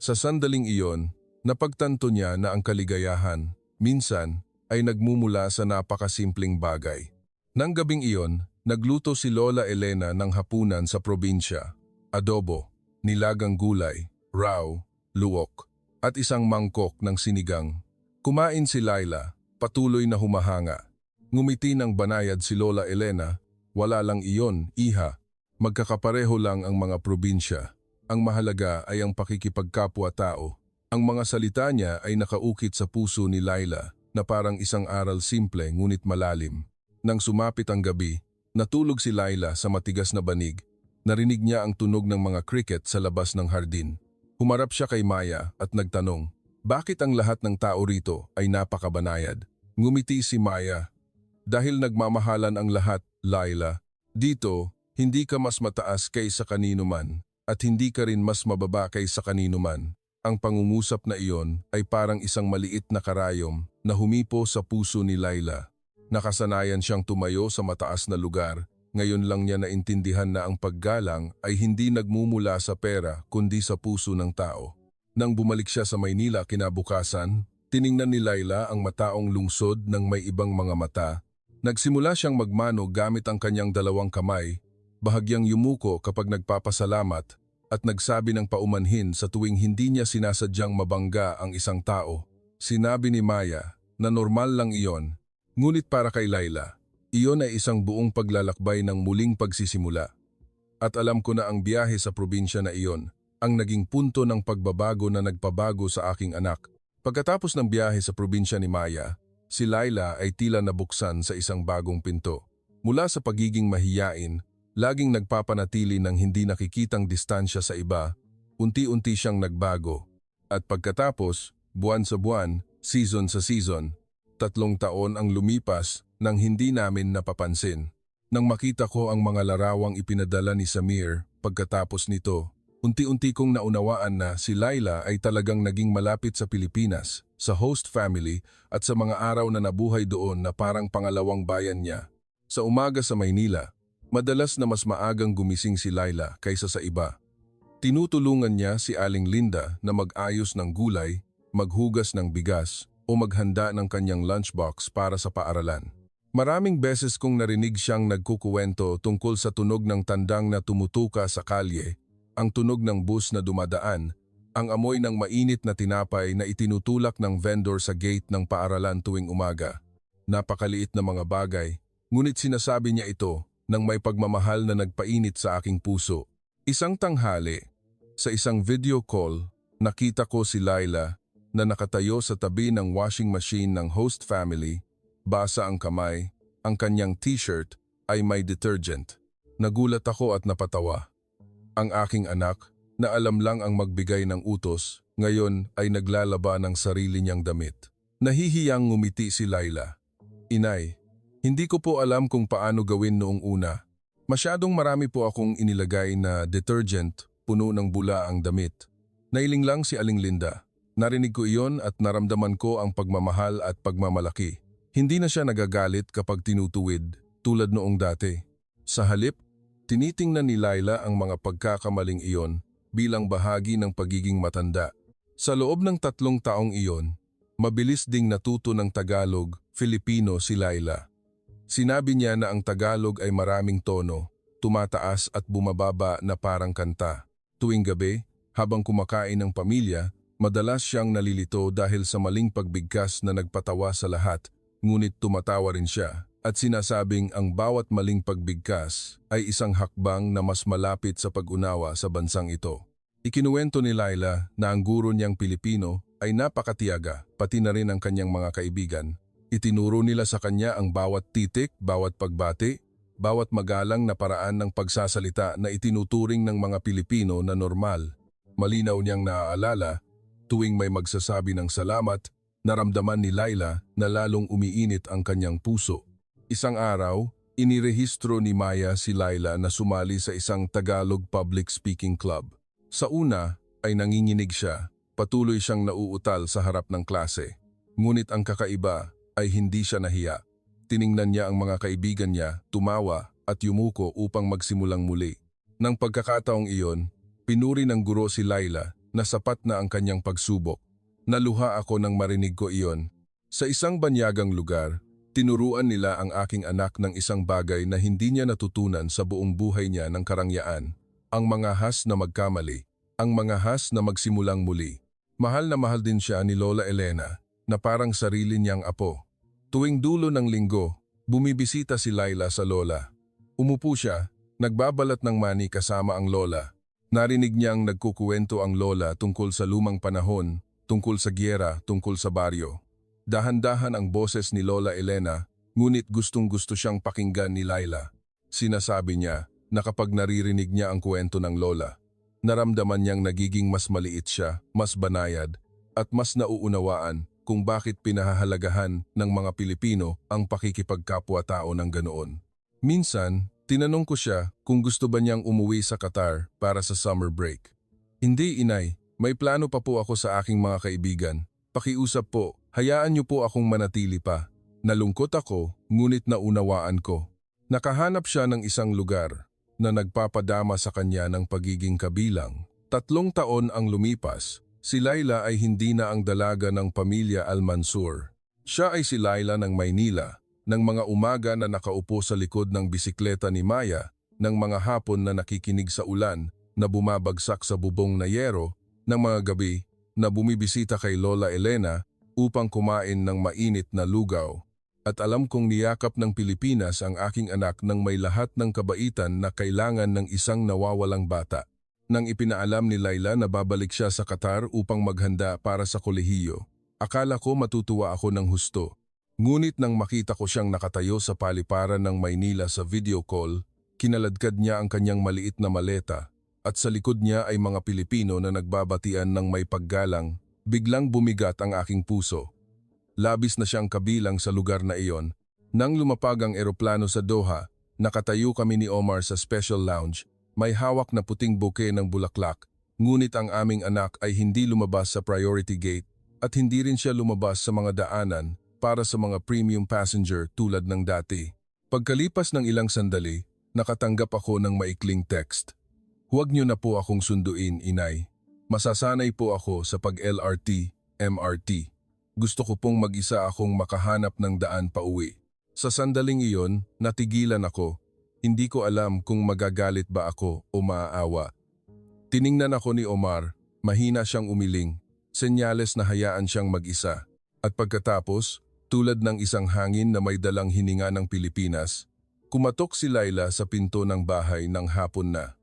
Sa sandaling iyon, napagtanto niya na ang kaligayahan, minsan, ay nagmumula sa napakasimpleng bagay. Nang gabing iyon, nagluto si Lola Elena ng hapunan sa probinsya. Adobo, nilagang gulay, raw, luwok, at isang mangkok ng sinigang. Kumain si Laila, patuloy na humahanga. Ngumiti ng banayad si Lola Elena, wala lang iyon, iha. Magkakapareho lang ang mga probinsya. Ang mahalaga ay ang pakikipagkapwa-tao. Ang mga salita niya ay nakaukit sa puso ni Laila na parang isang aral simple ngunit malalim. Nang sumapit ang gabi, natulog si Laila sa matigas na banig. Narinig niya ang tunog ng mga cricket sa labas ng hardin. Humarap siya kay Maya at nagtanong, bakit ang lahat ng tao rito ay napakabanayad? Ngumiti si Maya. Dahil nagmamahalan ang lahat, Laila. Dito, hindi ka mas mataas kaysa kanino man at hindi ka rin mas mababa kaysa kanino man. Ang pangungusap na iyon ay parang isang maliit na karayom na humipo sa puso ni Laila. Nakasanayan siyang tumayo sa mataas na lugar, ngayon lang niya naintindihan na ang paggalang ay hindi nagmumula sa pera kundi sa puso ng tao. Nang bumalik siya sa Maynila kinabukasan, tiningnan ni Laila ang mataong lungsod ng may ibang mga mata. Nagsimula siyang magmano gamit ang kanyang dalawang kamay, bahagyang yumuko kapag nagpapasalamat at nagsabi ng paumanhin sa tuwing hindi niya sinasadyang mabangga ang isang tao. Sinabi ni Maya na normal lang iyon. Ngunit para kay Laila, iyon ay isang buong paglalakbay ng muling pagsisimula. At alam ko na ang biyahe sa probinsya na iyon, ang naging punto ng pagbabago na nagpabago sa aking anak. Pagkatapos ng biyahe sa probinsya ni Maya, si Laila ay tila nabuksan sa isang bagong pinto. Mula sa pagiging mahiyain, laging nagpapanatili ng hindi nakikitang distansya sa iba, unti-unti siyang nagbago. At pagkatapos, buwan sa buwan, season sa season, 3 taon ang lumipas nang hindi namin napapansin. Nang makita ko ang mga larawang ipinadala ni Samir, pagkatapos nito, unti-unti kong naunawaan na si Laila ay talagang naging malapit sa Pilipinas, sa host family at sa mga araw na nabuhay doon na parang pangalawang bayan niya. Sa umaga sa Maynila, madalas na mas maagang gumising si Laila kaysa sa iba. Tinutulungan niya si Aling Linda na mag-ayos ng gulay, maghugas ng bigas, o maghanda ng kanyang lunchbox para sa paaralan. Maraming beses kong narinig siyang nagkukuwento tungkol sa tunog ng tandang na tumutuka sa kalye, ang tunog ng bus na dumadaan, ang amoy ng mainit na tinapay na itinutulak ng vendor sa gate ng paaralan tuwing umaga. Napakaliit na mga bagay, ngunit sinasabi niya ito nang may pagmamahal na nagpainit sa aking puso. Isang tanghali, sa isang video call, nakita ko si Laila na nakatayo sa tabi ng washing machine ng host family, basa ang kamay, ang kanyang t-shirt ay may detergent. Nagulat ako at napatawa. Ang aking anak, na alam lang ang magbigay ng utos, ngayon ay naglalaba ng sarili niyang damit. Nahihiyang ngumiti si Laila. Inay, hindi ko po alam kung paano gawin noong una. Masyadong marami po akong inilagay na detergent, puno ng bula ang damit. Nailing lang si Aling Linda. Narinig ko iyon at naramdaman ko ang pagmamahal at pagmamalaki. Hindi na siya nagagalit kapag tinutuwid, tulad noong dati. Sa halip, tinitingnan ni Laila ang mga pagkakamaling iyon bilang bahagi ng pagiging matanda. Sa loob ng 3 taong iyon, mabilis ding natuto ng Tagalog, Filipino si Laila. Sinabi niya na ang Tagalog ay maraming tono, tumataas at bumababa na parang kanta. Tuwing gabi, habang kumakain ng pamilya, madalas siyang nalilito dahil sa maling pagbigkas na nagpatawa sa lahat, ngunit tumatawa rin siya at sinasabing ang bawat maling pagbigkas ay isang hakbang na mas malapit sa pag-unawa sa bansang ito. Ikinuwento ni Laila na ang guro niyang Pilipino ay napakatiyaga, pati na rin ang kanyang mga kaibigan. Itinuro nila sa kanya ang bawat titik, bawat pagbati, bawat magalang na paraan ng pagsasalita na itinuturing ng mga Pilipino na normal. Malinaw niyang naaalala, tuwing may magsasabi ng salamat, naramdaman ni Laila na lalong umiinit ang kanyang puso. Isang araw, inirehistro ni Maya si Laila na sumali sa isang Tagalog Public Speaking Club. Sa una ay nanginginig siya, patuloy siyang nauutal sa harap ng klase. Ngunit ang kakaiba ay hindi siya nahiya. Tiningnan niya ang mga kaibigan niya, tumawa at yumuko upang magsimulang muli. Nang pagkakataong iyon, pinuri ng guro si Laila na sapat na ang kanyang pagsubok. Naluha ako nang marinig ko iyon. Sa isang banyagang lugar, tinuruan nila ang aking anak ng isang bagay na hindi niya natutunan sa buong buhay niya ng karangyaan. Ang mga has na magkamali, ang mga has na magsimulang muli. Mahal na mahal din siya ni Lola Elena, na parang sarili niyang apo. Tuwing dulo ng linggo, bumibisita si Laila sa lola. Umupo siya, nagbabalat ng mani kasama ang lola. Narinig niyang nagkukuwento ang lola tungkol sa lumang panahon, tungkol sa giyera, tungkol sa baryo. Dahan-dahan ang boses ni Lola Elena, ngunit gustong-gusto siyang pakinggan ni Laila. Sinasabi niya na kapag naririnig niya ang kwento ng lola, naramdaman niyang nagiging mas maliit siya, mas banayad, at mas nauunawaan kung bakit pinahahalagahan ng mga Pilipino ang pakikipagkapwa-tao ng ganoon. Minsan, tinanong ko siya kung gusto ba niyang umuwi sa Qatar para sa summer break. Hindi, inay, may plano pa po ako sa aking mga kaibigan. Pakiusap po, hayaan niyo po akong manatili pa. Nalungkot ako, ngunit naunawaan ko. Nakahanap siya ng isang lugar na nagpapadama sa kanya ng pagiging kabilang. 3 taon ang lumipas, si Laila ay hindi na ang dalaga ng pamilya Almansur. Siya ay si Laila ng Maynila, ng mga umaga na nakaupo sa likod ng bisikleta ni Maya, ng mga hapon na nakikinig sa ulan na bumabagsak sa bubong na yero, ng mga gabi na bumibisita kay Lola Elena upang kumain ng mainit na lugaw. At alam kong niyakap ng Pilipinas ang aking anak nang may lahat ng kabaitan na kailangan ng isang nawawalang bata. Nang ipinaalam ni Laila na babalik siya sa Qatar upang maghanda para sa kolehiyo, akala ko matutuwa ako ng husto. Ngunit nang makita ko siyang nakatayo sa paliparan ng Maynila sa video call, kinaladkad niya ang kanyang maliit na maleta at sa likod niya ay mga Pilipino na nagbabatian ng may paggalang. Biglang bumigat ang aking puso. Labis na siyang kabilang sa lugar na iyon. Nang lumapag ang eroplano sa Doha, nakatayo kami ni Omar sa special lounge. May hawak na puting bouquet ng bulaklak, ngunit ang aming anak ay hindi lumabas sa priority gate at hindi rin siya lumabas sa mga daanan para sa mga premium passenger tulad ng dati. Pagkalipas ng ilang sandali, nakatanggap ako ng maikling text. Huwag niyo na po akong sunduin, inay. Masasanay po ako sa pag-LRT, MRT. Gusto ko pong mag-isa akong makahanap ng daan pa uwi. Sa sandaling iyon, natigilan ako. Hindi ko alam kung magagalit ba ako o maaawa. Tiningnan ako ni Omar, mahina siyang umiling. Senyales na hayaan siyang mag-isa. At pagkatapos, tulad ng isang hangin na may dalang hininga ng Pilipinas, kumatok si Laila sa pinto ng bahay ng hapon na.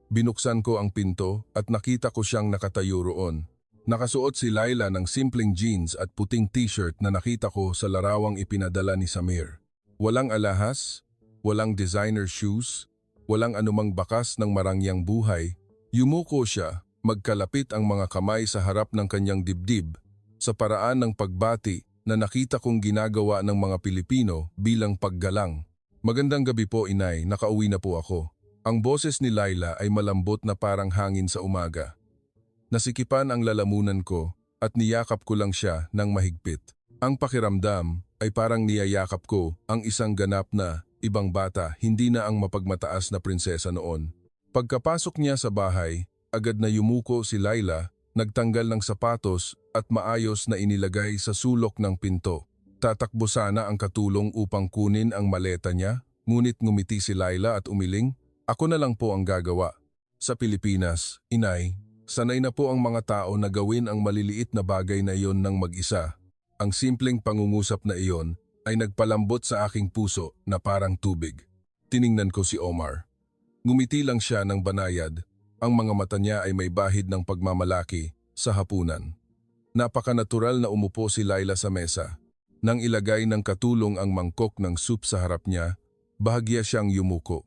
Binuksan ko ang pinto at nakita ko siyang nakatayo roon. Nakasuot si Laila ng simpleng jeans at puting t-shirt na nakita ko sa larawang ipinadala ni Samir. Walang alahas, walang designer shoes, walang anumang bakas ng marangyang buhay. Yumuko siya, magkalapit ang mga kamay sa harap ng kanyang dibdib, sa paraan ng pagbati na nakita kong ginagawa ng mga Pilipino bilang paggalang. Magandang gabi po, inay, nakauwi na po ako. Ang boses ni Laila ay malambot na parang hangin sa umaga. Nasikipan ang lalamunan ko at niyakap ko lang siya ng mahigpit. Ang pakiramdam ay parang niyayakap ko ang isang ganap na ibang bata, hindi na ang mapagmataas na prinsesa noon. Pagkapasok niya sa bahay, Agad na yumuko si Laila, nagtanggal ng sapatos at maayos na inilagay sa sulok ng pinto. Tatakbo sana ang katulong upang kunin ang maleta niya, ngunit ngumiti si Laila at umiling, "Ako na lang po ang gagawa." Sa Pilipinas, inay, sanay na po ang mga tao na gawin ang maliliit na bagay na iyon ng mag-isa. Ang simpleng pangungusap na iyon ay nagpalambot sa aking puso na parang tubig. Tiningnan ko si Omar. Ngumiti lang siya ng banayad. Ang mga mata niya ay may bahid ng pagmamalaki sa hapunan. Napaka-natural na umupo si Laila sa mesa. Nang ilagay ng katulong ang mangkok ng soup sa harap niya, bahagya siyang yumuko.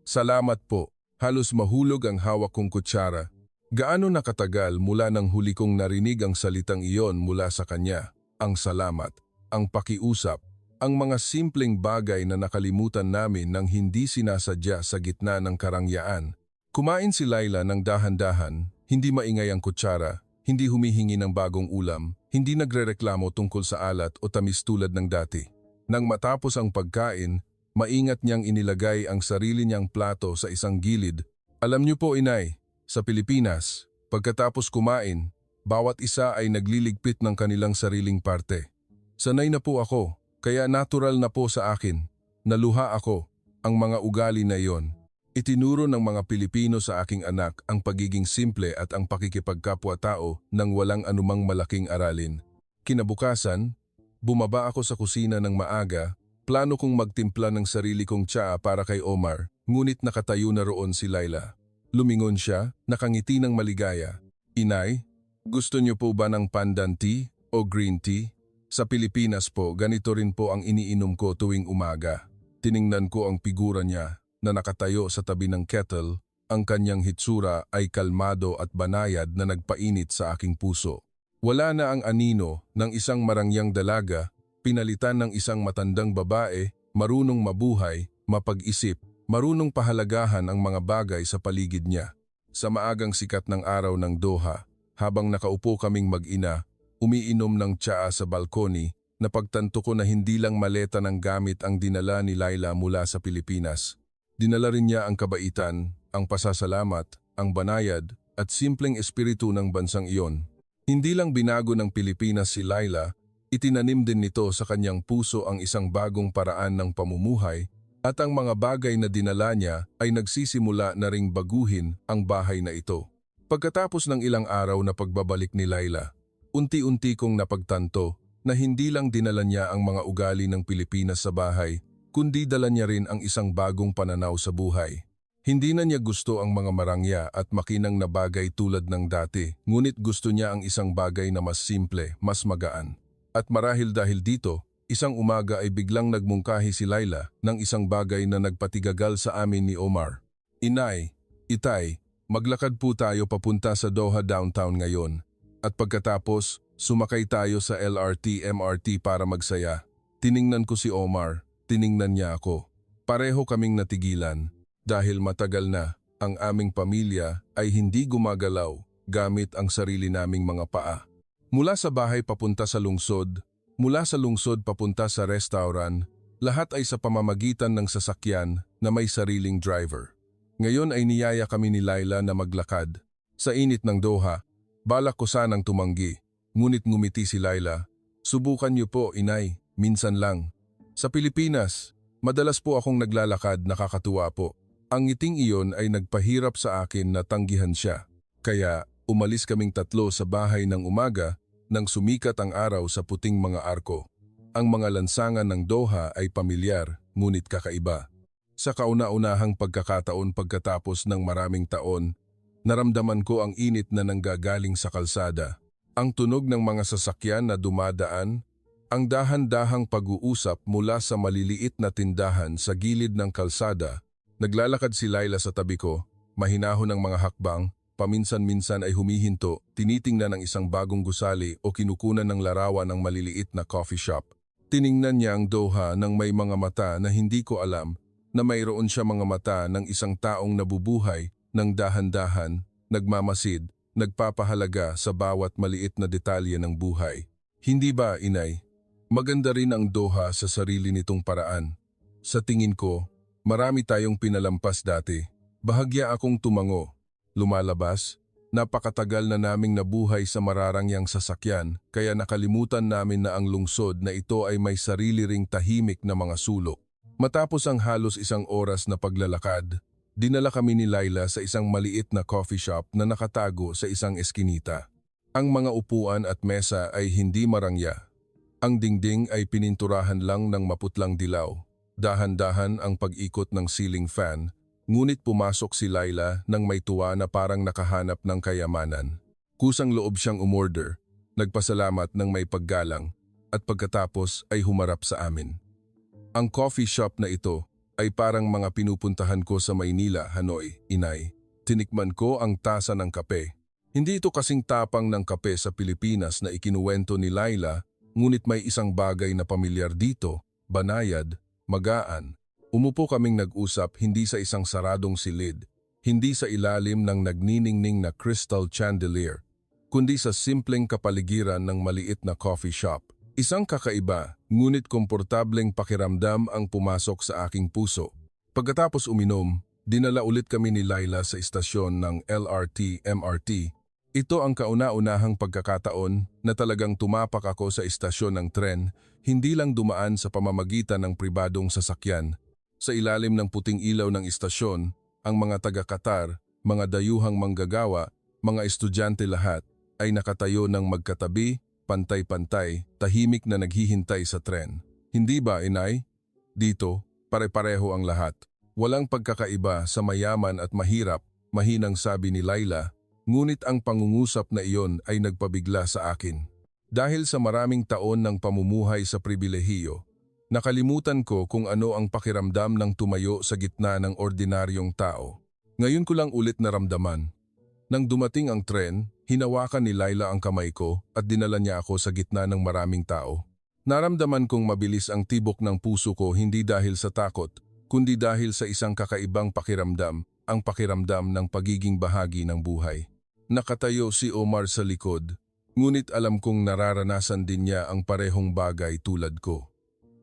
"Salamat po." Halos mahulog ang hawak kong kutsara. Gaano nakatagal mula nang huli kong narinig ang salitang iyon mula sa kanya? Ang salamat, ang pakiusap, ang mga simpleng bagay na nakalimutan namin nang hindi sinasadya sa gitna ng karangyaan. Kumain si Laila ng dahan-dahan, hindi maingay ang kutsara, hindi humihingi ng bagong ulam, hindi nagrereklamo tungkol sa alat o tamis tulad ng dati. Nang matapos ang pagkain, maingat niyang inilagay ang sarili niyang plato sa isang gilid. "Alam niyo po, inay, sa Pilipinas, pagkatapos kumain, bawat isa ay nagliligpit ng kanilang sariling parte. Sanay na po ako, kaya natural na po sa akin. Naluha ako, ang mga ugali na iyon. Itinuro ng mga Pilipino sa aking anak ang pagiging simple at ang pakikipagkapwa-tao nang walang anumang malaking aralin." Kinabukasan, bumaba ako sa kusina ng maaga, plano kong magtimpla ng sarili kong tsaa para kay Omar, ngunit nakatayo na roon si Laila. Lumingon siya, nakangiti ng maligaya. "Inay, gusto niyo po ba ng pandan tea o green tea? Sa Pilipinas po, ganito rin po ang iniinom ko tuwing umaga." Tiningnan ko ang figura niya na nakatayo sa tabi ng kettle. Ang kanyang hitsura ay kalmado at banayad na nagpainit sa aking puso. Wala na ang anino ng isang marangyang dalaga, pinalitan ng isang matandang babae, marunong mabuhay, mapag-isip, marunong pahalagahan ang mga bagay sa paligid niya. Sa maagang sikat ng araw ng Doha, habang nakaupo kaming mag-ina, umiinom ng tsaa sa balkoni, napagtanto ko na hindi lang maleta ng gamit ang dinala ni Laila mula sa Pilipinas. Dinala rin niya ang kabaitan, ang pasasalamat, ang banayad, at simpleng espiritu ng bansang iyon. Hindi lang binago ng Pilipinas si Laila, itinanim din nito sa kanyang puso ang isang bagong paraan ng pamumuhay, at ang mga bagay na dinala niya ay nagsisimula na ring baguhin ang bahay na ito. Pagkatapos ng ilang araw na pagbabalik ni Laila, unti-unti kong napagtanto na hindi lang dinala niya ang mga ugali ng Pilipinas sa bahay, kundi dala niya rin ang isang bagong pananaw sa buhay. Hindi na niya gusto ang mga marangya at makinang na bagay tulad ng dati, ngunit gusto niya ang isang bagay na mas simple, mas magaan. At marahil dahil dito, isang umaga ay biglang nagmungkahi si Laila ng isang bagay na nagpatigagal sa amin ni Omar. "Inay, itay, maglakad po tayo papunta sa Doha downtown ngayon. At pagkatapos, sumakay tayo sa LRT MRT para magsaya." Tiningnan ko si Omar. Tiningnan niya ako. Pareho kaming natigilan dahil matagal na ang aming pamilya ay hindi gumagalaw gamit ang sarili naming mga paa. Mula sa bahay papunta sa lungsod, mula sa lungsod papunta sa restaurant, lahat ay sa pamamagitan ng sasakyan na may sariling driver. Ngayon ay niyaya kami ni Laila na maglakad. Sa init ng Doha, balak ko sanang tumanggi, ngunit ngumiti si Laila. "Subukan niyo po, inay, minsan lang. Sa Pilipinas, madalas po akong naglalakad, nakakatuwa po." Ang ngiting iyon ay nagpahirap sa akin na tanggihan siya. Kaya umalis kaming tatlo sa bahay ng umaga nang sumikat ang araw sa puting mga arko. Ang mga lansangan ng Doha ay pamilyar, ngunit kakaiba. Sa kauna-unahang pagkakataon pagkatapos ng maraming taon, naramdaman ko ang init na nanggagaling sa kalsada. Ang tunog ng mga sasakyan na dumadaan, ang dahan-dahang pag-uusap mula sa maliliit na tindahan sa gilid ng kalsada. Naglalakad si Laila sa tabi ko, mahinahon ang mga hakbang, paminsan-minsan ay humihinto, tinitingnan ang isang bagong gusali o kinukunan ng larawan ng maliliit na coffee shop. Tiningnan niya ang Doha ng may mga mata na hindi ko alam na mayroon siya mga mata ng isang taong nabubuhay ng dahan-dahan, nagmamasid, nagpapahalaga sa bawat maliit na detalye ng buhay. Hindi ba, inay? Maganda rin ang Doha sa sarili nitong paraan. Sa tingin ko, marami tayong pinalampas dati. Bahagya akong tumango. lumalabas. Napakatagal na naming nabuhay sa mararangyang sasakyan kaya nakalimutan namin na ang lungsod na ito ay may sarili ring tahimik na mga sulok. Matapos ang halos 1 oras na paglalakad, dinala kami ni Laila sa isang maliit na coffee shop na nakatago sa isang eskinita. Ang mga upuan at mesa ay hindi marangya. Ang dingding ay pininturahan lang ng maputlang dilaw. Dahan-dahan ang pag-ikot ng ceiling fan. Ngunit pumasok si Laila nang may tuwa na parang nakahanap ng kayamanan. Kusang loob siyang umorder, nagpasalamat ng may paggalang, at pagkatapos ay humarap sa amin. Ang coffee shop na ito ay parang mga pinupuntahan ko sa Maynila, Hanoi, Inay. Tinikman ko ang tasa ng kape. Hindi ito kasing tapang ng kape sa Pilipinas na ikinuwento ni Laila, ngunit may isang bagay na pamilyar dito, banayad, magaan. Umupo kaming nag-usap hindi sa isang saradong silid, hindi sa ilalim ng nagniningning na crystal chandelier, kundi sa simpleng kapaligiran ng maliit na coffee shop. Isang kakaiba, ngunit komportableng pakiramdam ang pumasok sa aking puso. Pagkatapos uminom, dinala ulit kami ni Laila sa istasyon ng LRT-MRT. Ito ang kauna-unahang pagkakataon na talagang tumapak ako sa istasyon ng tren, hindi lang dumaan sa pamamagitan ng pribadong sasakyan. Sa ilalim ng puting ilaw ng istasyon, ang mga taga-Qatar, mga dayuhang manggagawa, mga estudyante lahat ay nakatayo ng magkatabi, pantay-pantay, tahimik na naghihintay sa tren. Hindi ba, Inay? Dito, pare-pareho ang lahat. Walang pagkakaiba sa mayaman at mahirap, mahinang sabi ni Laila, ngunit ang pangungusap na iyon ay nagpabigla sa akin. Dahil sa maraming taon ng pamumuhay sa pribilehiyo, nakalimutan ko kung ano ang pakiramdam ng tumayo sa gitna ng ordinaryong tao. Ngayon ko lang ulit naramdaman. Nang dumating ang tren, hinawakan ni Laila ang kamay ko at dinala niya ako sa gitna ng maraming tao. Naramdaman kong mabilis ang tibok ng puso ko hindi dahil sa takot, kundi dahil sa isang kakaibang pakiramdam, ang pakiramdam ng pagiging bahagi ng buhay. Nakatayo si Omar sa likod, ngunit alam kong nararanasan din niya ang parehong bagay tulad ko.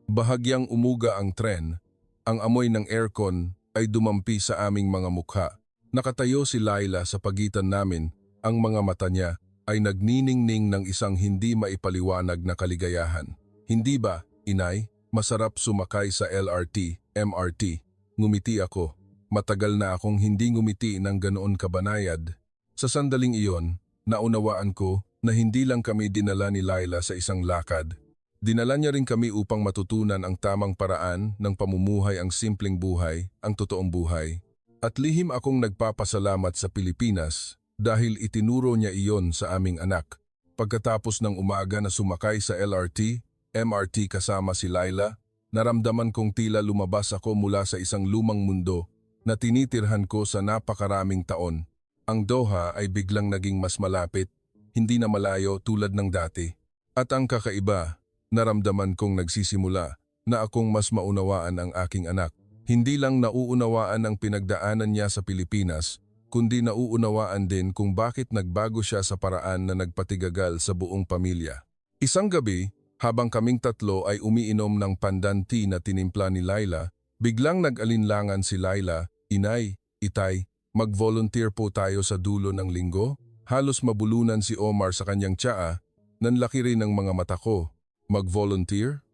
Bahagyang umuga ang tren, ang amoy ng aircon ay dumampi sa aming mga mukha. Nakatayo si Laila sa pagitan namin, ang mga mata niya ay nagniningning ng isang hindi maipaliwanag na kaligayahan. Hindi ba, Inay, masarap sumakay sa LRT, MRT? Ngumiti ako. Matagal na akong hindi ngumiti ng ganoon kabanayad. Sa sandaling iyon, naunawaan ko na hindi lang kami dinala ni Laila sa isang lakad. Dinala niya rin kami upang matutunan ang tamang paraan ng pamumuhay, ang simpleng buhay, ang totoong buhay. At lihim akong nagpapasalamat sa Pilipinas dahil itinuro niya iyon sa aming anak. Pagkatapos ng umaga na sumakay sa LRT, MRT kasama si Laila, naramdaman kong tila lumabas ako mula sa isang lumang mundo na tinitirhan ko sa napakaraming taon. Ang Doha ay biglang naging mas malapit, hindi na malayo tulad ng dati. At ang kakaiba, naramdaman kong nagsisimula na akong mas maunawaan ang aking anak. Hindi lang nauunawaan ang pinagdaanan niya sa Pilipinas, kundi nauunawaan din kung bakit nagbago siya sa paraan na nagpatigagal sa buong pamilya. Isang gabi, habang kaming tatlo ay umiinom ng pandan tea na tinimpla ni Laila, biglang nag-alinlangan si Laila, Inay, Itay, mag-volunteer po tayo sa dulo ng linggo? Halos mabulunan si Omar sa kanyang tsaa, nanlaki rin ang mga mata ko. Mag-volunteer?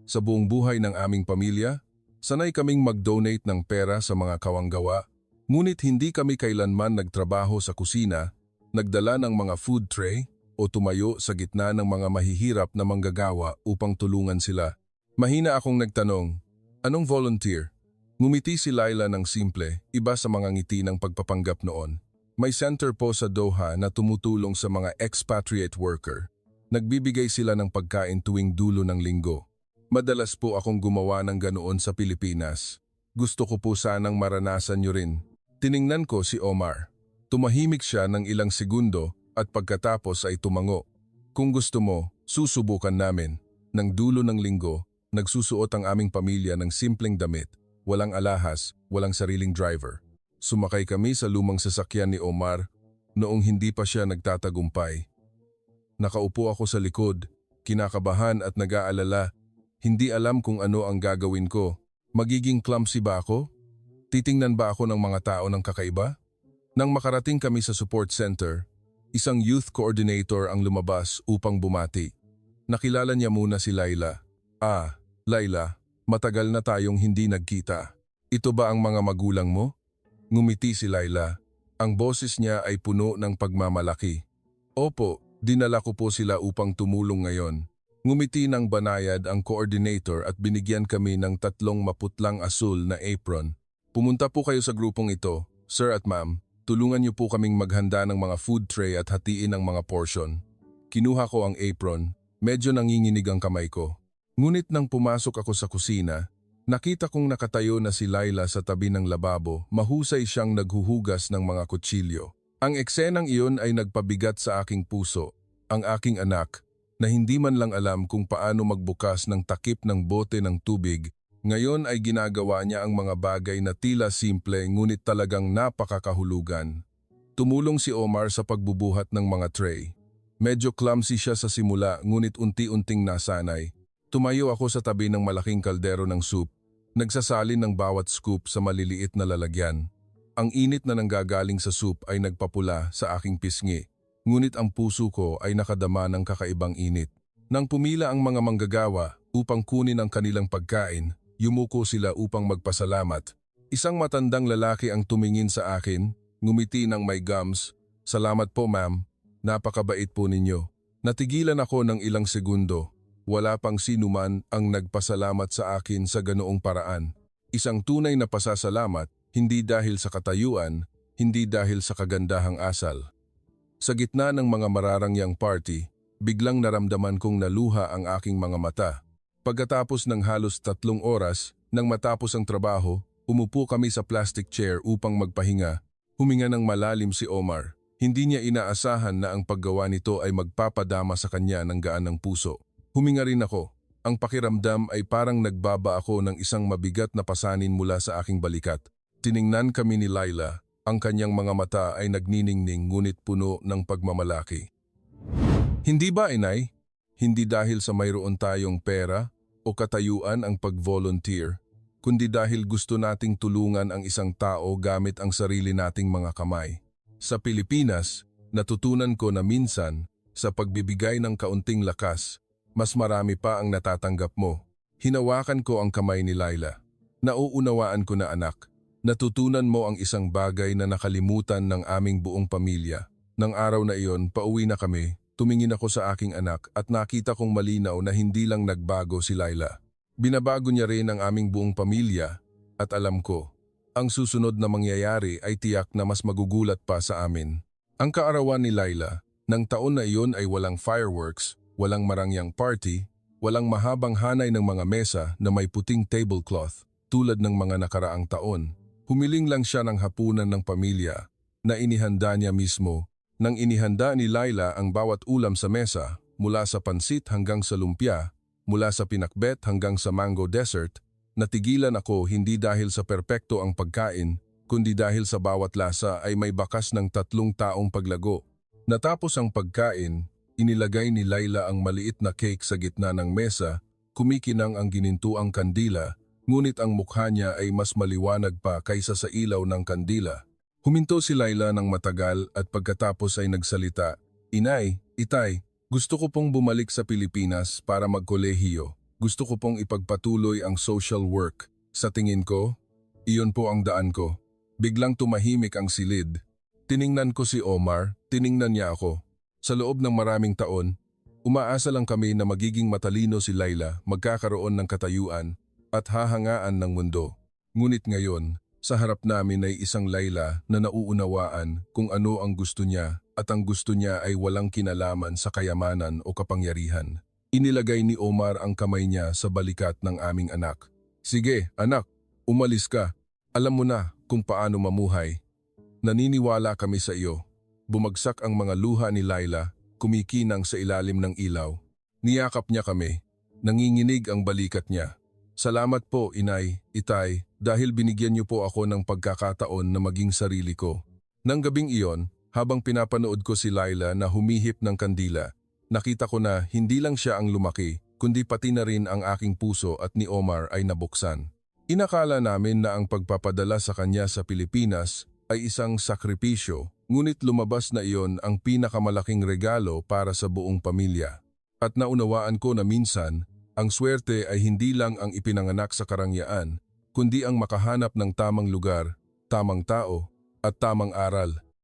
Sa buong buhay ng aming pamilya, sanay kaming mag-donate ng pera sa mga kawanggawa, ngunit hindi kami kailanman nagtrabaho sa kusina, nagdala ng mga food tray, o tumayo sa gitna ng mga mahihirap na manggagawa upang tulungan sila. Mahina akong nagtanong, anong volunteer? Ngumiti si Laila ng simple, iba sa mga ngiti ng pagpapanggap noon. May center po sa Doha na tumutulong sa mga expatriate worker. Nagbibigay sila ng pagkain tuwing dulo ng linggo. Madalas po akong gumawa ng ganoon sa Pilipinas. Gusto ko po sanang maranasan niyo rin. Tiningnan ko si Omar. Tumahimik siya ng ilang segundo at pagkatapos ay tumango. Kung gusto mo, susubukan namin. Nang dulo ng linggo, nagsusuot ang aming pamilya ng simpleng damit, walang alahas, walang sariling driver. Sumakay kami sa lumang sasakyan ni Omar noong hindi pa siya nagtatagumpay. Nakaupo ako sa likod, kinakabahan at nag-aalala. Hindi alam kung ano ang gagawin ko. Magiging clumsy ba ako? Titingnan ba ako ng mga tao ng kakaiba? Nang makarating kami sa support center, isang youth coordinator ang lumabas upang bumati. Nakilala niya muna si Laila. Laila, matagal na tayong hindi nagkita. Ito ba ang mga magulang mo? Ngumiti si Laila. Ang boses niya ay puno ng pagmamalaki. Opo, dinala ko po sila upang tumulong ngayon. Ngumiti ng banayad ang coordinator at binigyan kami ng 3 maputlang asul na apron. Pumunta po kayo sa grupong ito, sir at ma'am. Tulungan niyo po kaming maghanda ng mga food tray at hatiin ang mga portion. Kinuha ko ang apron, medyo nanginginig ang kamay ko. Ngunit nang pumasok ako sa kusina, nakita kong nakatayo na si Laila sa tabi ng lababo, mahusay siyang naghuhugas ng mga kutsilyo. Ang eksenang iyon ay nagpabigat sa aking puso. Ang aking anak, na hindi man lang alam kung paano magbukas ng takip ng bote ng tubig, ngayon ay ginagawa niya ang mga bagay na tila simple ngunit talagang napakakahulugan. Tumulong si Omar sa pagbubuhat ng mga tray. Medyo clumsy siya sa simula ngunit unti-unting nasanay. Tumayo ako sa tabi ng malaking kaldero ng soup, nagsasalin ng bawat scoop sa maliliit na lalagyan. Ang init na nanggagaling sa soup ay nagpapula sa aking pisngi, ngunit ang puso ko ay nakadama ng kakaibang init. Nang pumila ang mga manggagawa upang kunin ang kanilang pagkain, yumuko sila upang magpasalamat. Isang matandang lalaki ang tumingin sa akin, ngumiti ng may gums. Salamat po ma'am, napakabait po ninyo. Natigilan ako ng ilang segundo. Wala pang sinuman ang nagpasalamat sa akin sa ganoong paraan. Isang tunay na pasasalamat, hindi dahil sa katayuan, hindi dahil sa kagandahang asal. Sa gitna ng mga mararangyang party, biglang naramdaman kong naluha ang aking mga mata. Pagkatapos ng halos 3 oras, nang matapos ang trabaho, umupo kami sa plastic chair upang magpahinga. Huminga ng malalim si Omar. Hindi niya inaasahan na ang paggawa nito ay magpapadama sa kanya ng gaan ng puso. Huminga rin ako. Ang pakiramdam ay parang nagbaba ako ng isang mabigat na pasanin mula sa aking balikat. Tiningnan kami ni Laila. Ang kanyang mga mata ay nagniningning ngunit puno ng pagmamalaki. Hindi ba, inay? Hindi dahil sa mayroon tayong pera o katayuan ang pag-volunteer, kundi dahil gusto nating tulungan ang isang tao gamit ang sarili nating mga kamay. Sa Pilipinas, natutunan ko na minsan, sa pagbibigay ng kaunting lakas, mas marami pa ang natatanggap mo. Hinawakan ko ang kamay ni Laila. Nauunawaan ko na anak, natutunan mo ang isang bagay na nakalimutan ng aming buong pamilya. Nang araw na iyon, pauwi na kami. Tumingin ako sa aking anak at nakita kong malinaw na hindi lang nagbago si Laila. Binabago niya rin ang aming buong pamilya at alam ko, ang susunod na mangyayari ay tiyak na mas magugulat pa sa amin. Ang kaarawan ni Laila, ng taon na iyon ay walang fireworks, walang marangyang party, walang mahabang hanay ng mga mesa na may puting tablecloth tulad ng mga nakaraang taon. Humiling lang siya ng hapunan ng pamilya na inihanda niya mismo. Nang inihanda ni Laila ang bawat ulam sa mesa, mula sa pansit hanggang sa lumpia, mula sa pinakbet hanggang sa mango dessert, natigilan ako hindi dahil sa perpekto ang pagkain, kundi dahil sa bawat lasa ay may bakas ng 3 taong paglago. Natapos ang pagkain, inilagay ni Laila ang maliit na cake sa gitna ng mesa, kumikinang ang ginintuang kandila, ngunit ang mukha niya ay mas maliwanag pa kaysa sa ilaw ng kandila. Huminto si Laila ng matagal at pagkatapos ay nagsalita, "Inay, itay, gusto ko pong bumalik sa Pilipinas para magkolehiyo. Gusto ko pong ipagpatuloy ang social work. Sa tingin ko, iyon po ang daan ko." Biglang tumahimik ang silid. Tiningnan ko si Omar, tiningnan niya ako. Sa loob ng maraming taon, umaasa lang kami na magiging matalino si Laila, magkakaroon ng katayuan at hahangaan ng mundo. Ngunit ngayon, sa harap namin ay isang Laila na nauunawaan kung ano ang gusto niya at ang gusto niya ay walang kinalaman sa kayamanan o kapangyarihan. Inilagay ni Omar ang kamay niya sa balikat ng aming anak. "Sige, anak, umalis ka. Alam mo na kung paano mamuhay. Naniniwala kami sa iyo." Bumagsak ang mga luha ni Laila, kumikinang sa ilalim ng ilaw. Niyakap niya kami. Nanginginig ang balikat niya. "Salamat po, inay, itay, dahil binigyan niyo po ako ng pagkakataon na maging sarili ko." Nang gabing iyon, habang pinapanood ko si Laila na humihip ng kandila, nakita ko na hindi lang siya ang lumaki, kundi pati na rin ang aking puso at ni Omar ay nabuksan. Inakala namin na ang pagpapadala sa kanya sa Pilipinas ay isang sakripisyo, ngunit lumabas na iyon ang pinakamalaking regalo para sa buong pamilya. At naunawaan ko na minsan, ang swerte ay hindi lang ang ipinanganak sa karangyaan, kundi ang makahanap ng tamang lugar, tamang tao, at tamang aral.